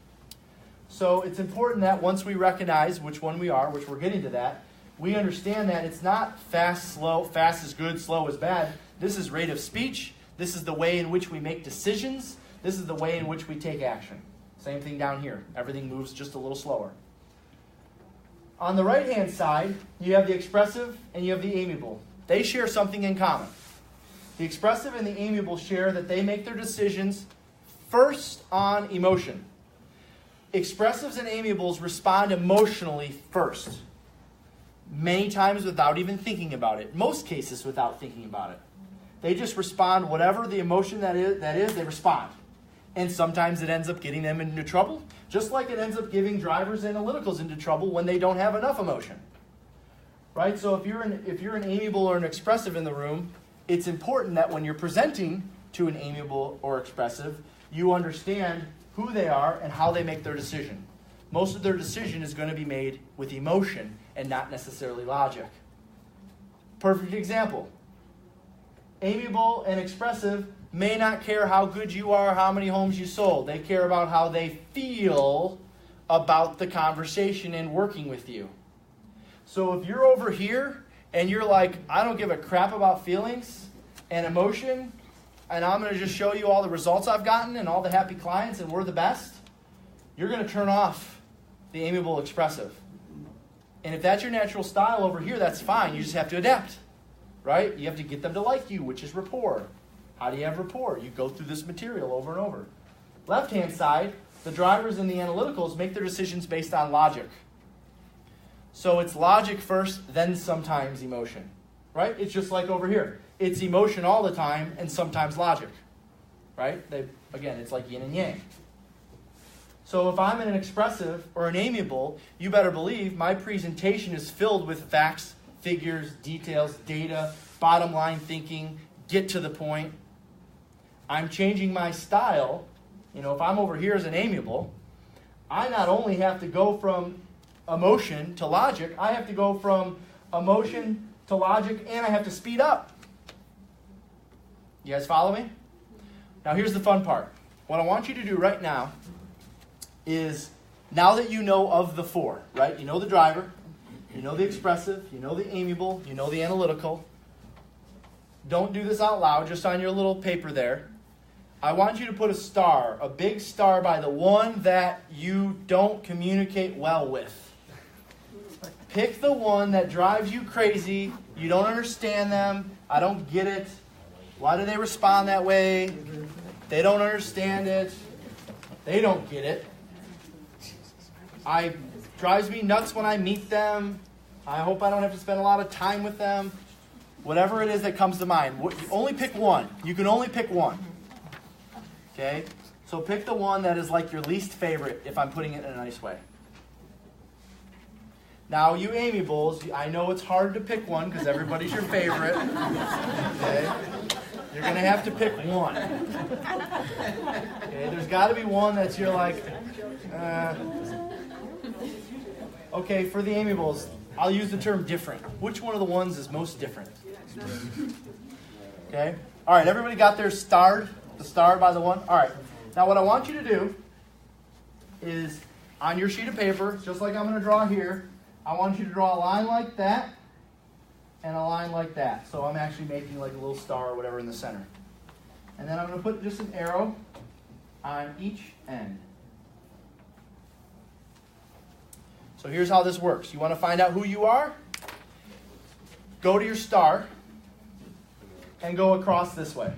So it's important that once we recognize which one we are, which we're getting to that, we understand that it's not fast, slow, fast is good, slow is bad. This is rate of speech. This is the way in which we make decisions. This is the way in which we take action. Same thing down here. Everything moves just a little slower. On the right-hand side, you have the expressive and you have the amiable. They share something in common. The expressive and the amiable share that they make their decisions first on emotion. Expressives and amiables respond emotionally first. Many times without even thinking about it. Most cases without thinking about it. They just respond, whatever the emotion that is, they respond. And sometimes it ends up getting them into trouble, just like it ends up giving drivers and analyticals into trouble when they don't have enough emotion. Right? So if you're an amiable or an expressive in the room, it's important that when you're presenting to an amiable or expressive, you understand who they are and how they make their decision. Most of their decision is going to be made with emotion and not necessarily logic. Perfect example. Amiable and expressive may not care how good you are, how many homes you sold. They care about how they feel about the conversation and working with you. So if you're over here and you're like, I don't give a crap about feelings and emotion, and I'm going to just show you all the results I've gotten and all the happy clients and we're the best, you're going to turn off the amiable expressive. And if that's your natural style over here, that's fine. You just have to adapt, right? You have to get them to like you, which is rapport. How do you have rapport? You go through this material over and over. Left-hand side, the drivers and the analyticals make their decisions based on logic. So it's logic first, then sometimes emotion, right? It's just like over here. It's emotion all the time and sometimes logic, right? Again, it's like yin and yang. So if I'm an expressive or an amiable, you better believe my presentation is filled with facts, figures, details, data, bottom line thinking, get to the point. I'm changing my style. If I'm over here as an amiable, I not only have to go from emotion to logic, I have to go from emotion to logic, and I have to speed up. You guys follow me? Now here's the fun part. What I want you to do right now is, now that you know of the four, right? You know the driver, you know the expressive, you know the amiable, you know the analytical. don't do this out loud, just on your little paper there. I want you to put a star, a big star by the one that you don't communicate well with. Pick the one that drives you crazy. You don't understand them. I don't get it. Why do they respond that way? They don't understand it. They don't get it. It drives me nuts when I meet them. I hope I don't have to spend a lot of time with them. Whatever it is that comes to mind. Only pick one. You can only pick one. Okay? So pick the one that is like your least favorite, if I'm putting it in a nice way. Now, you amiables, I know it's hard to pick one because everybody's your favorite. Okay? You're going to have to pick one. Okay? There's got to be one that's you're like, Okay, for the amiables, I'll use the term different. Which one of the ones is most different? Okay? All right, everybody got their starred? The star by the one? All right. Now what I want you to do is, on your sheet of paper, just like I'm going to draw here, I want you to draw a line like that and a line like that. So I'm actually making like a little star or whatever in the center. And then I'm going to put just an arrow on each end. So here's how this works. You want to find out who you are? Go to your star and go across this way.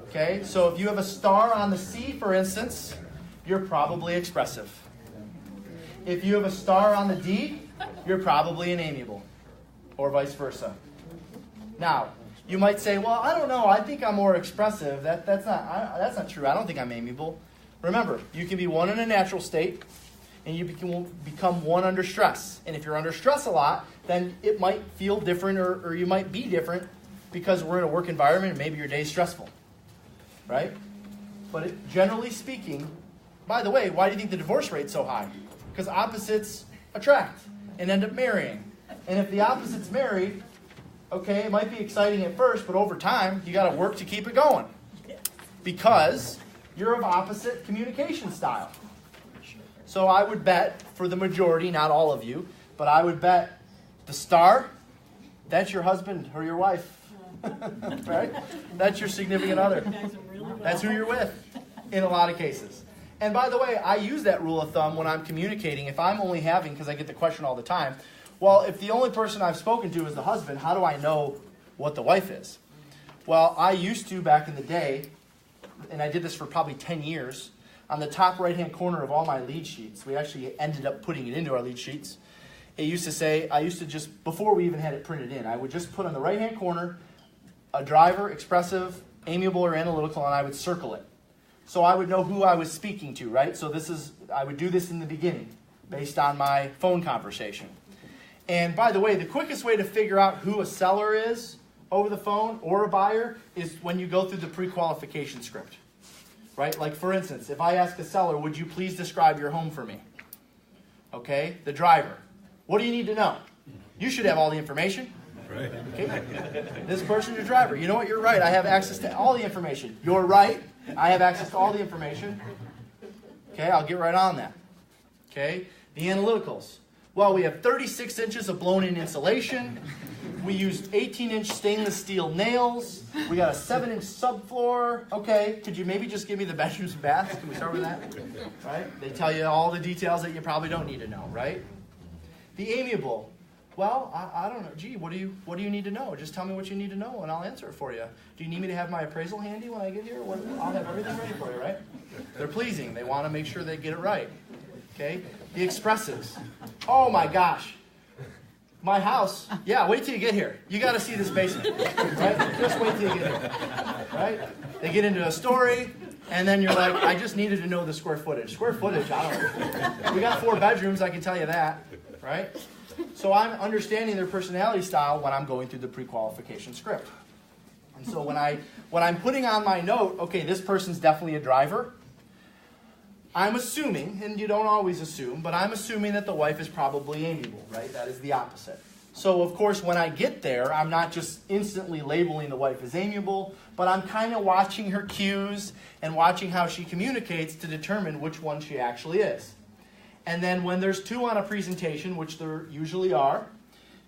Okay, so if you have a star on the C, for instance, you're probably expressive. If you have a star on the D, you're probably an amiable, or vice versa. Now, you might say, well, I don't know, I think I'm more expressive. That's not true. I don't think I'm amiable. Remember, you can be one in a natural state, and you become one under stress. And if you're under stress a lot, then it might feel different, or you might be different because we're in a work environment and maybe your day's stressful. Right? But generally speaking, by the way, why do you think the divorce rate's so high? Because opposites attract and end up marrying. And if the opposite's married, okay, it might be exciting at first, but over time, you got to work to keep it going. Because you're of opposite communication style. So I would bet, for the majority, not all of you, but I would bet the star, that's your husband or your wife. Right? That's your significant other. That's who you're with in a lot of cases. And by the way, I use that rule of thumb when I'm communicating. If I'm only having, because I get the question all the time, well, if the only person I've spoken to is the husband, how do I know what the wife is? Well, I used to back in the day, and I did this for probably 10 years, on the top right-hand corner of all my lead sheets, we actually ended up putting it into our lead sheets. It used to say, I used to just, before we even had it printed in, I would just put on the right-hand corner a driver, expressive, amiable, or analytical, and I would circle it. So I would know who I was speaking to, right? So I would do this in the beginning, based on my phone conversation. And by the way, the quickest way to figure out who a seller is over the phone or a buyer is when you go through the pre-qualification script, right? Like for instance, if I ask a seller, would you please describe your home for me? Okay, the driver. What do you need to know? You should have all the information. Right. Okay. This person's your driver. You know what? You're right. I have access to all the information. You're right. I have access to all the information. Okay, I'll get right on that. Okay, the analyticals. Well, we have 36 inches of blown-in insulation. We used 18-inch stainless steel nails. We got a 7-inch subfloor. Okay, could you maybe just give me the bedrooms and baths? Can we start with that? Right? They tell you all the details that you probably don't need to know, right? The amiable. Well, I don't know. Gee, what do you need to know? Just tell me what you need to know, and I'll answer it for you. Do you need me to have my appraisal handy when I get here? I'll have everything ready for you, right? They're pleasing. They want to make sure they get it right. Okay? The expressives. Oh, my gosh. My house. Yeah, wait till you get here. You got to see this basement. Right? Just wait till you get here. Right? They get into a story, and then you're like, I just needed to know the square footage. Square footage, I don't know. We got 4 bedrooms, I can tell you that. Right? So I'm understanding their personality style when I'm going through the pre-qualification script. And so when I'm putting on my note, okay, this person's definitely a driver, I'm assuming, and you don't always assume, but I'm assuming that the wife is probably amiable, right? That is the opposite. So of course, when I get there, I'm not just instantly labeling the wife as amiable, but I'm kind of watching her cues and watching how she communicates to determine which one she actually is. And then when there's 2 on a presentation, which there usually are,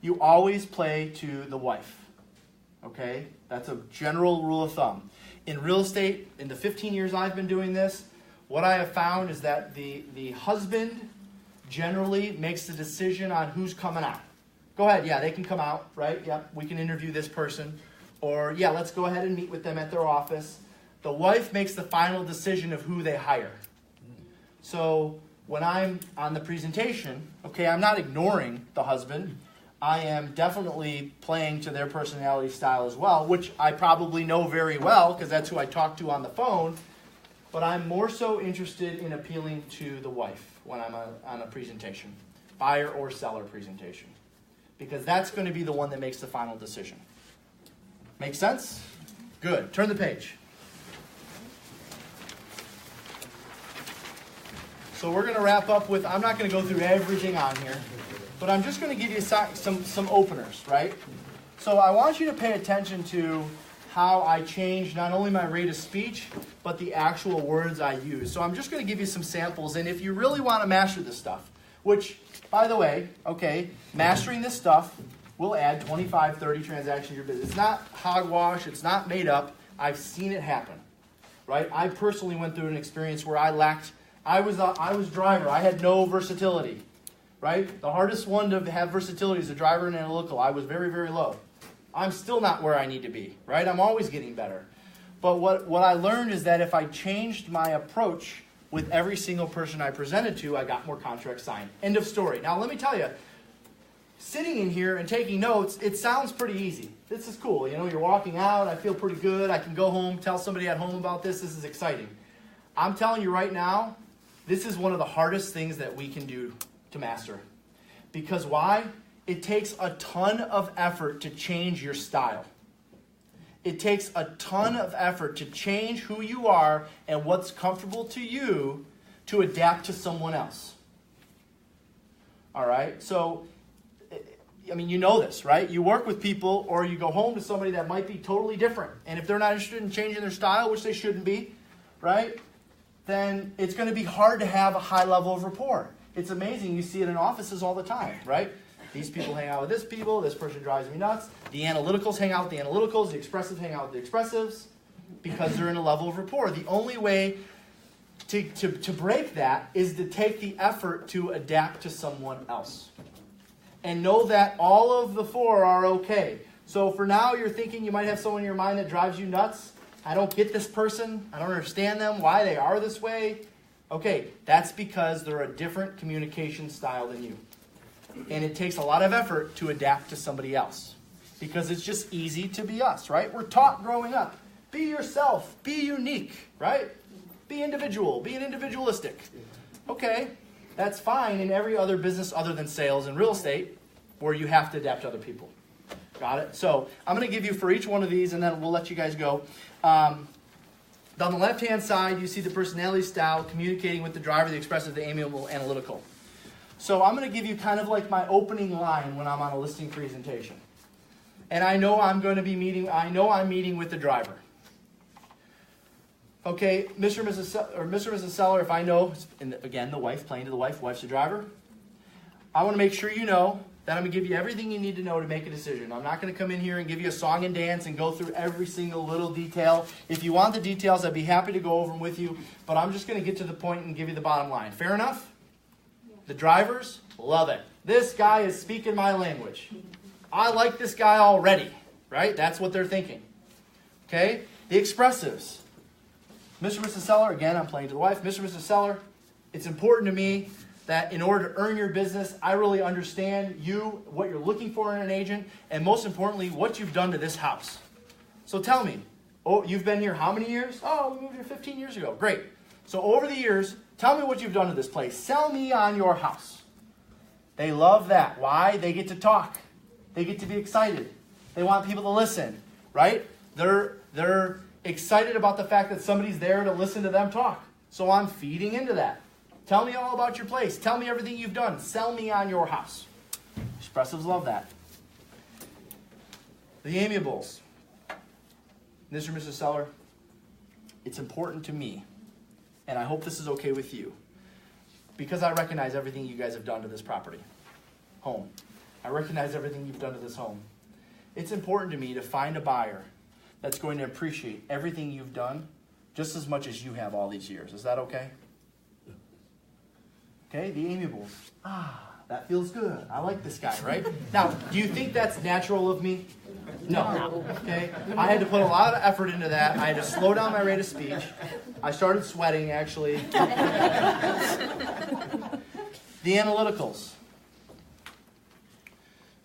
you always play to the wife. Okay? That's a general rule of thumb. In real estate, in the 15 years I've been doing this, what I have found is that the husband generally makes the decision on who's coming out. Go ahead, yeah, they can come out, right? Yep, we can interview this person. Or, yeah, let's go ahead and meet with them at their office. The wife makes the final decision of who they hire. So when I'm on the presentation, okay, I'm not ignoring the husband. I am definitely playing to their personality style as well, which I probably know very well because that's who I talk to on the phone. But I'm more so interested in appealing to the wife when I'm on a presentation, buyer or seller presentation, because that's going to be the one that makes the final decision. Make sense? Good. Turn the page. So we're going to wrap up with, I'm not going to go through everything on here, but I'm just going to give you some openers, right? So I want you to pay attention to how I change not only my rate of speech, but the actual words I use. So I'm just going to give you some samples, and if you really want to master this stuff, which, by the way, okay, mastering this stuff will add 25, 30 transactions to your business. It's not hogwash. It's not made up. I've seen it happen, right? I personally went through an experience where I was driver. I had no versatility, right? The hardest one to have versatility is a driver and analytical. I was very, very low. I'm still not where I need to be, right? I'm always getting better. But what I learned is that if I changed my approach with every single person I presented to, I got more contracts signed. End of story. Now, let me tell you, sitting in here and taking notes, it sounds pretty easy. This is cool. You know, you're walking out. I feel pretty good. I can go home, tell somebody at home about this. This is exciting. I'm telling you right now, this is one of the hardest things that we can do to master. Because why? It takes a ton of effort to change your style. It takes a ton of effort to change who you are and what's comfortable to you to adapt to someone else. All right? So, I mean, you know this, right? You work with people or you go home to somebody that might be totally different. And if they're not interested in changing their style, which they shouldn't be, right? Then it's going to be hard to have a high level of rapport. It's amazing. You see it in offices all the time, right? These people hang out with this people. This person drives me nuts. The analyticals hang out with the analyticals. The expressives hang out with the expressives because they're in a level of rapport. The only way to break that is to take the effort to adapt to someone else. And know that all of the four are okay. So for now, you're thinking you might have someone in your mind that drives you nuts. I don't get this person. I don't understand them, why they are this way. Okay, that's because they're a different communication style than you. And it takes a lot of effort to adapt to somebody else. Because it's just easy to be us, right? We're taught growing up. Be yourself. Be unique, right? Be individual. Be individualistic. Okay, that's fine in every other business other than sales and real estate where you have to adapt to other people. Got it? So I'm going to give you for each one of these, and then we'll let you guys go. On the left-hand side, you see the personality style, communicating with the driver, the expressive, the amiable, analytical. So I'm going to give you kind of like my opening line when I'm on a listing presentation. And I know I'm meeting with the driver. Okay, Mr. and Mrs. Seller, if I know, and again, the wife, playing to the wife, wife's the driver, I want to make sure you know that I'm going to give you everything you need to know to make a decision. I'm not going to come in here and give you a song and dance and go through every single little detail. If you want the details, I'd be happy to go over them with you, but I'm just going to get to the point and give you the bottom line. Fair enough? Yeah. The drivers love it. This guy is speaking my language. I like this guy already, right? That's what they're thinking. Okay? The expressives. Mr. and Mrs. Seller, again, I'm playing to the wife. Mr. and Mrs. Seller, it's important to me that in order to earn your business, I really understand you, what you're looking for in an agent, and most importantly, what you've done to this house. So tell me, you've been here how many years? Oh, we moved here 15 years ago. Great. So over the years, tell me what you've done to this place. Sell me on your house. They love that. Why? They get to talk. They get to be excited. They want people to listen, right? They're excited about the fact that somebody's there to listen to them talk. So I'm feeding into that. Tell me all about your place. Tell me everything you've done. Sell me on your house. Expressives love that. The amiables. Mr. and Mrs. Seller, it's important to me, and I hope this is okay with you, because I recognize everything you guys have done to this property, home. I recognize everything you've done to this home. It's important to me to find a buyer that's going to appreciate everything you've done just as much as you have all these years. Is that okay? Okay, the amiables. That feels good. I like this guy, right? Now, do you think that's natural of me? No. Okay? I had to put a lot of effort into that. I had to slow down my rate of speech. I started sweating, actually. The analyticals.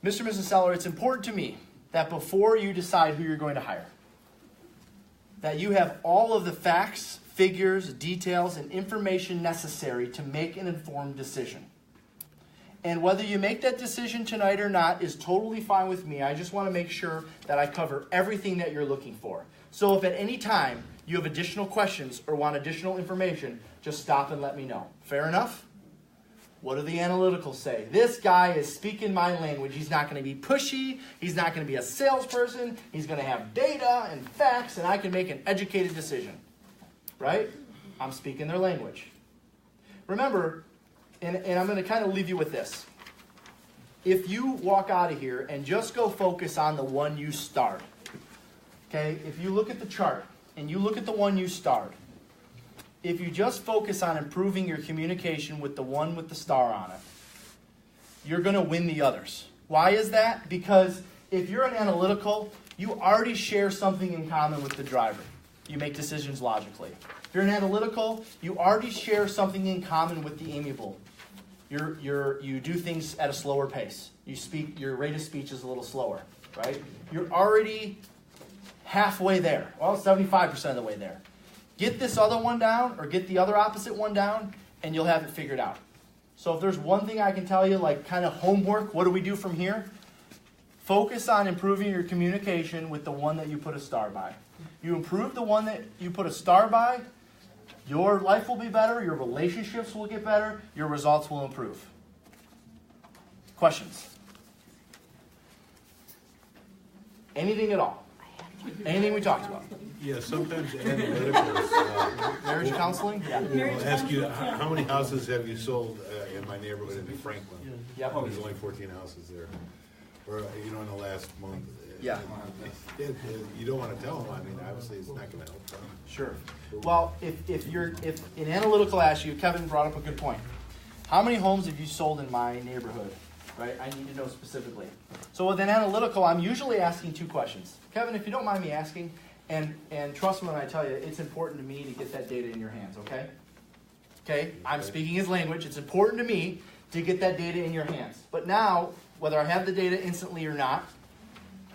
Mr. and Mrs. Seller, it's important to me that before you decide who you're going to hire, that you have all of the facts, figures, details, and information necessary to make an informed decision. And whether you make that decision tonight or not is totally fine with me. I just want to make sure that I cover everything that you're looking for. So if at any time you have additional questions or want additional information, just stop and let me know. Fair enough? What do the analyticals say? This guy is speaking my language. He's not going to be pushy. He's not going to be a salesperson. He's going to have data and facts, and I can make an educated decision. Right? I'm speaking their language. Remember, and I'm going to kind of leave you with this. If you walk out of here and just go focus on the one you starred, okay? If you look at the chart and you look at the one you starred, if you just focus on improving your communication with the one with the star on it, you're going to win the others. Why is that? Because if you're an analytical, you already share something in common with the driver. You make decisions logically. If you're an analytical, you already share something in common with the amiable. You do things at a slower pace. Your rate of speech is a little slower, right? You're already halfway there. Well, 75% of the way there. Get this other one down, or get the other opposite one down, and you'll have it figured out. So if there's one thing I can tell you, like kind of homework, what do we do from here? Focus on improving your communication with the one that you put a star by. You improve the one that you put a star by, your life will be better, your relationships will get better, your results will improve. Questions? Anything at all? Anything we talked about? Yeah, sometimes analyticals. Marriage counseling? Yeah. Will ask you, how many houses have you sold in my neighborhood in Franklin? Yep. There's only 14 houses there. Or, in the last month. Yeah. You don't want to tell them. I mean, obviously, it's not going to help them. Sure. Well, if an analytical asks you, Kevin brought up a good point. How many homes have you sold in my neighborhood? Right? I need to know specifically. So with an analytical, I'm usually asking two questions. Kevin, if you don't mind me asking, and trust me when I tell you, it's important to me to get that data in your hands, okay? Okay? I'm speaking his language. It's important to me to get that data in your hands. But now, whether I have the data instantly or not,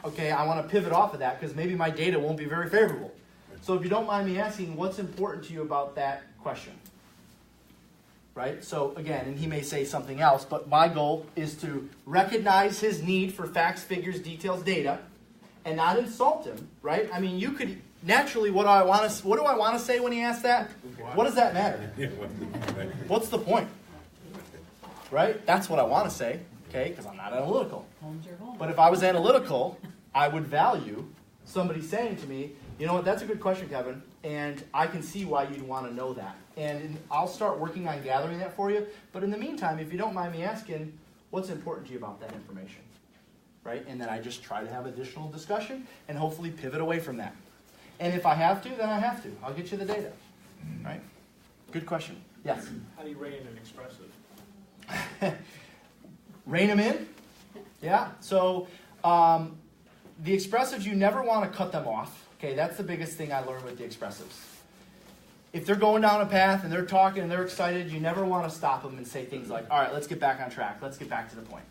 okay, I want to pivot off of that because maybe my data won't be very favorable. So if you don't mind me asking, what's important to you about that question? Right? So again, and he may say something else, but my goal is to recognize his need for facts, figures, details, data, and not insult him, right? I mean, you could, naturally, what do I want to say when he asks that? What does that matter? What's the point? Right? That's what I want to say, okay, because I'm not analytical. But if I was analytical, I would value somebody saying to me, you know what, that's a good question, Kevin, and I can see why you'd want to know that. And I'll start working on gathering that for you. But in the meantime, if you don't mind me asking, what's important to you about that information? Right? And then I just try to have additional discussion and hopefully pivot away from that. And if I have to, then I have to. I'll get you the data. Right? Good question. Yes? How do you rein in an expressive? Rein them in? Yeah. So the expressives, you never want to cut them off. Okay, that's the biggest thing I learned with the expressives. If they're going down a path and they're talking and they're excited, you never want to stop them and say things like, all right, let's get back on track. Let's get back to the point.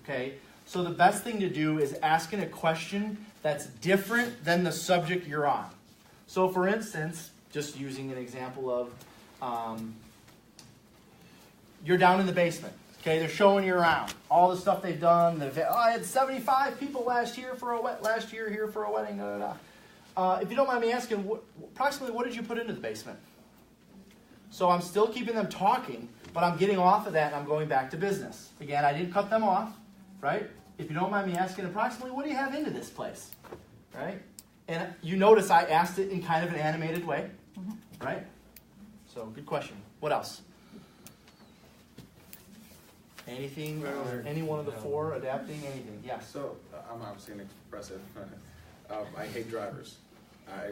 Okay? So the best thing to do is asking a question that's different than the subject you're on. So for instance, just using an example of, you're down in the basement. Okay, they're showing you around all the stuff they've done. I had 75 people last year here for a wedding. Da, da, da. If you don't mind me asking, approximately what did you put into the basement? So I'm still keeping them talking, but I'm getting off of that and I'm going back to business. Again, I didn't cut them off, right? If you don't mind me asking, approximately what do you have into this place, right? And you notice I asked it in kind of an animated way, right? So good question. What else? Anything, any one of the four, adapting, anything, yes. So, I'm obviously an expressive. I hate drivers. I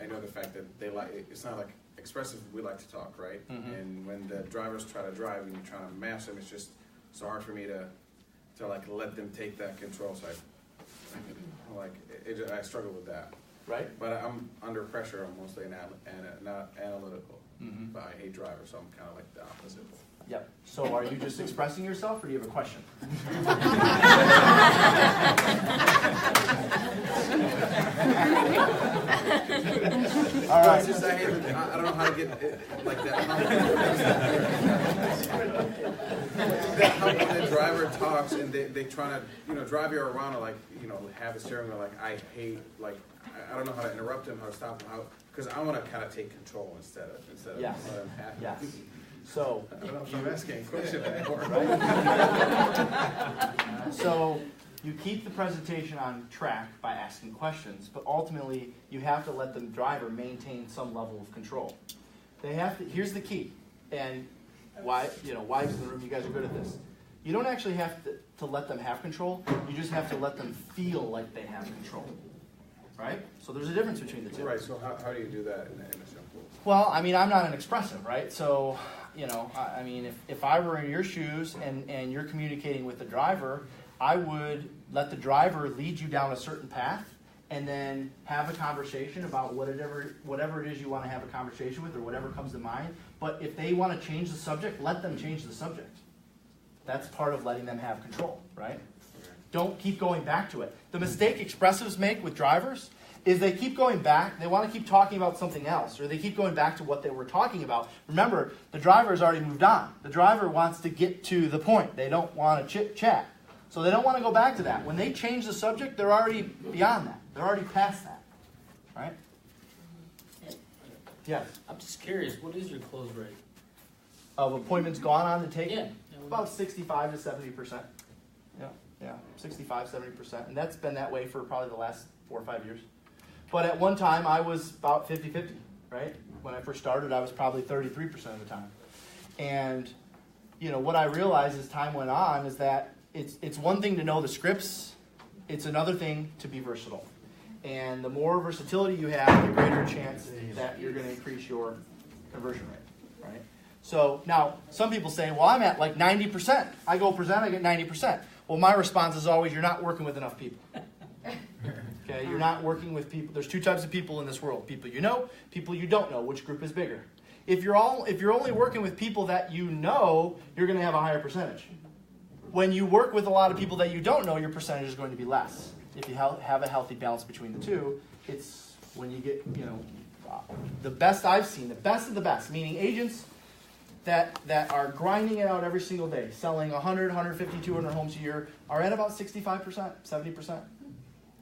know the fact that they like, it's not like expressive, we like to talk, right? Mhm. And when the drivers try to drive and you're trying to match them, it's just so hard for me to like let them take that control. So I struggle with that. Right? But I'm under pressure, I'm mostly not analytical. Mhm. But I hate drivers, so I'm kind of like the opposite. Yep. So are you just expressing yourself, or do you have a question? All right. It's just I don't know how to get it like that. How when the driver talks and they try to drive you around or have a steering wheel, like I hate I don't know how to interrupt him, how to stop him, because I want to kind of take control instead of Yes. let him have it. Yes. So, I don't know if I'm asking a question anymore. so you keep the presentation on track by asking questions, but ultimately you have to let the driver maintain some level of control. They have to. Here's the key, and why wives in the room, you guys are good at this. You don't actually have to let them have control. You just have to let them feel like they have control. Right? So there's a difference between the two. Right. So how do you do that in a simple? Well, I mean, I'm not an expressive, right? So, I mean, if I were in your shoes and you're communicating with the driver, I would let the driver lead you down a certain path and then have a conversation about whatever it is you want to have a conversation with or whatever comes to mind. But if they want to change the subject, let them change the subject. That's part of letting them have control, right? Don't keep going back to it. The mistake expressives make with drivers is they keep going back. They want to keep talking about something else, or they keep going back to what they were talking about. Remember, the driver has already moved on. The driver wants to get to the point. They don't want to chit-chat. So they don't want to go back to that. When they change the subject, they're already beyond that. They're already past that. Right? Yes. I'm just curious, what is your close rate? Of appointments gone on to take? Yeah. About 65 to 70%. Yeah, 65, 70%. And that's been that way for probably the last 4 or 5 years. But at one time, I was about 50-50, right? When I first started, I was probably 33% of the time. And, what I realized as time went on is that it's one thing to know the scripts. It's another thing to be versatile. And the more versatility you have, the greater chance that you're going to increase your conversion rate, right? So now, some people say, well, I'm at like 90%. I go present, I get 90%. Well, my response is always, you're not working with enough people. Okay, you're not working with people. There's two types of people in this world: people you know, people you don't know. Which group is bigger? If you're only working with people that you know, you're going to have a higher percentage. When you work with a lot of people that you don't know, your percentage is going to be less. If you have a healthy balance between the two, it's when you get the best I've seen, the best of the best, meaning agents that are grinding it out every single day, selling 100, 150, 200 homes a year, are at about 65%, 70%.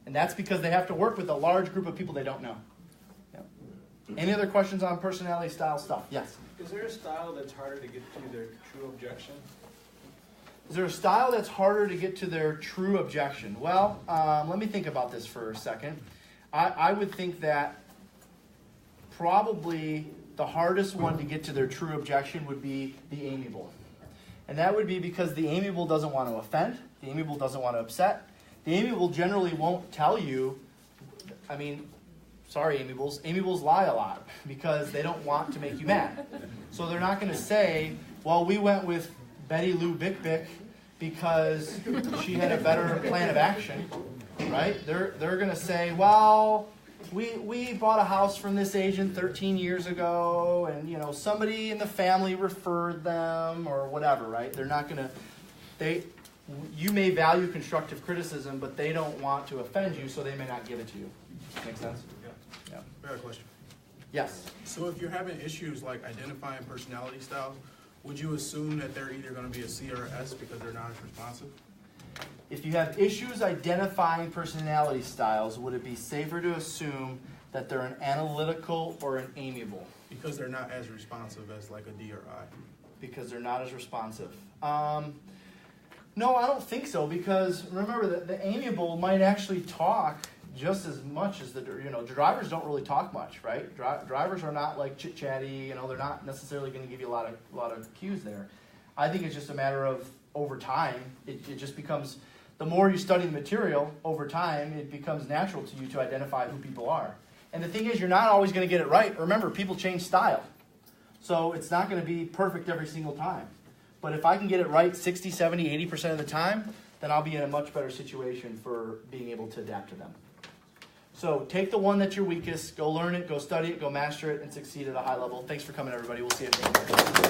And that's because they have to work with a large group of people they don't know. Yeah. Any other questions on personality style stuff? Yes? Is there a style that's harder to get to their true objection? Is there a style that's harder to get to their true objection? Well, let me think about this for a second. I would think that probably the hardest one to get to their true objection would be the amiable. And that would be because the amiable doesn't want to offend. The amiable doesn't want to upset. The amiable generally won't tell you, sorry amiables, amiables lie a lot because they don't want to make you mad. So they're not going to say, well, we went with Betty Lou Bick Bick because she had a better plan of action, right? They're going to say, well, we bought a house from this agent 13 years ago, and somebody in the family referred them or whatever, right? They're not going to. You may value constructive criticism, but they don't want to offend you, so they may not give it to you. Make sense? Yeah. I got a question. Yes. So if you're having issues like identifying personality styles, would you assume that they're either going to be a C or an S because they're not as responsive? If you have issues identifying personality styles, would it be safer to assume that they're an analytical or an amiable? Because they're not as responsive as like a D or I. Because they're not as responsive. No, I don't think so, because remember that the amiable might actually talk just as much as the drivers don't really talk much, right? Drivers are not like chit-chatty, they're not necessarily going to give you a lot of cues there. I think it's just a matter of over time, it just becomes, the more you study the material over time, it becomes natural to you to identify who people are. And the thing is, you're not always going to get it right. Remember, people change style. So it's not going to be perfect every single time. But if I can get it right 60, 70, 80% of the time, then I'll be in a much better situation for being able to adapt to them. So take the one that's your weakest, go learn it, go study it, go master it, and succeed at a high level. Thanks for coming, everybody. We'll see you next time.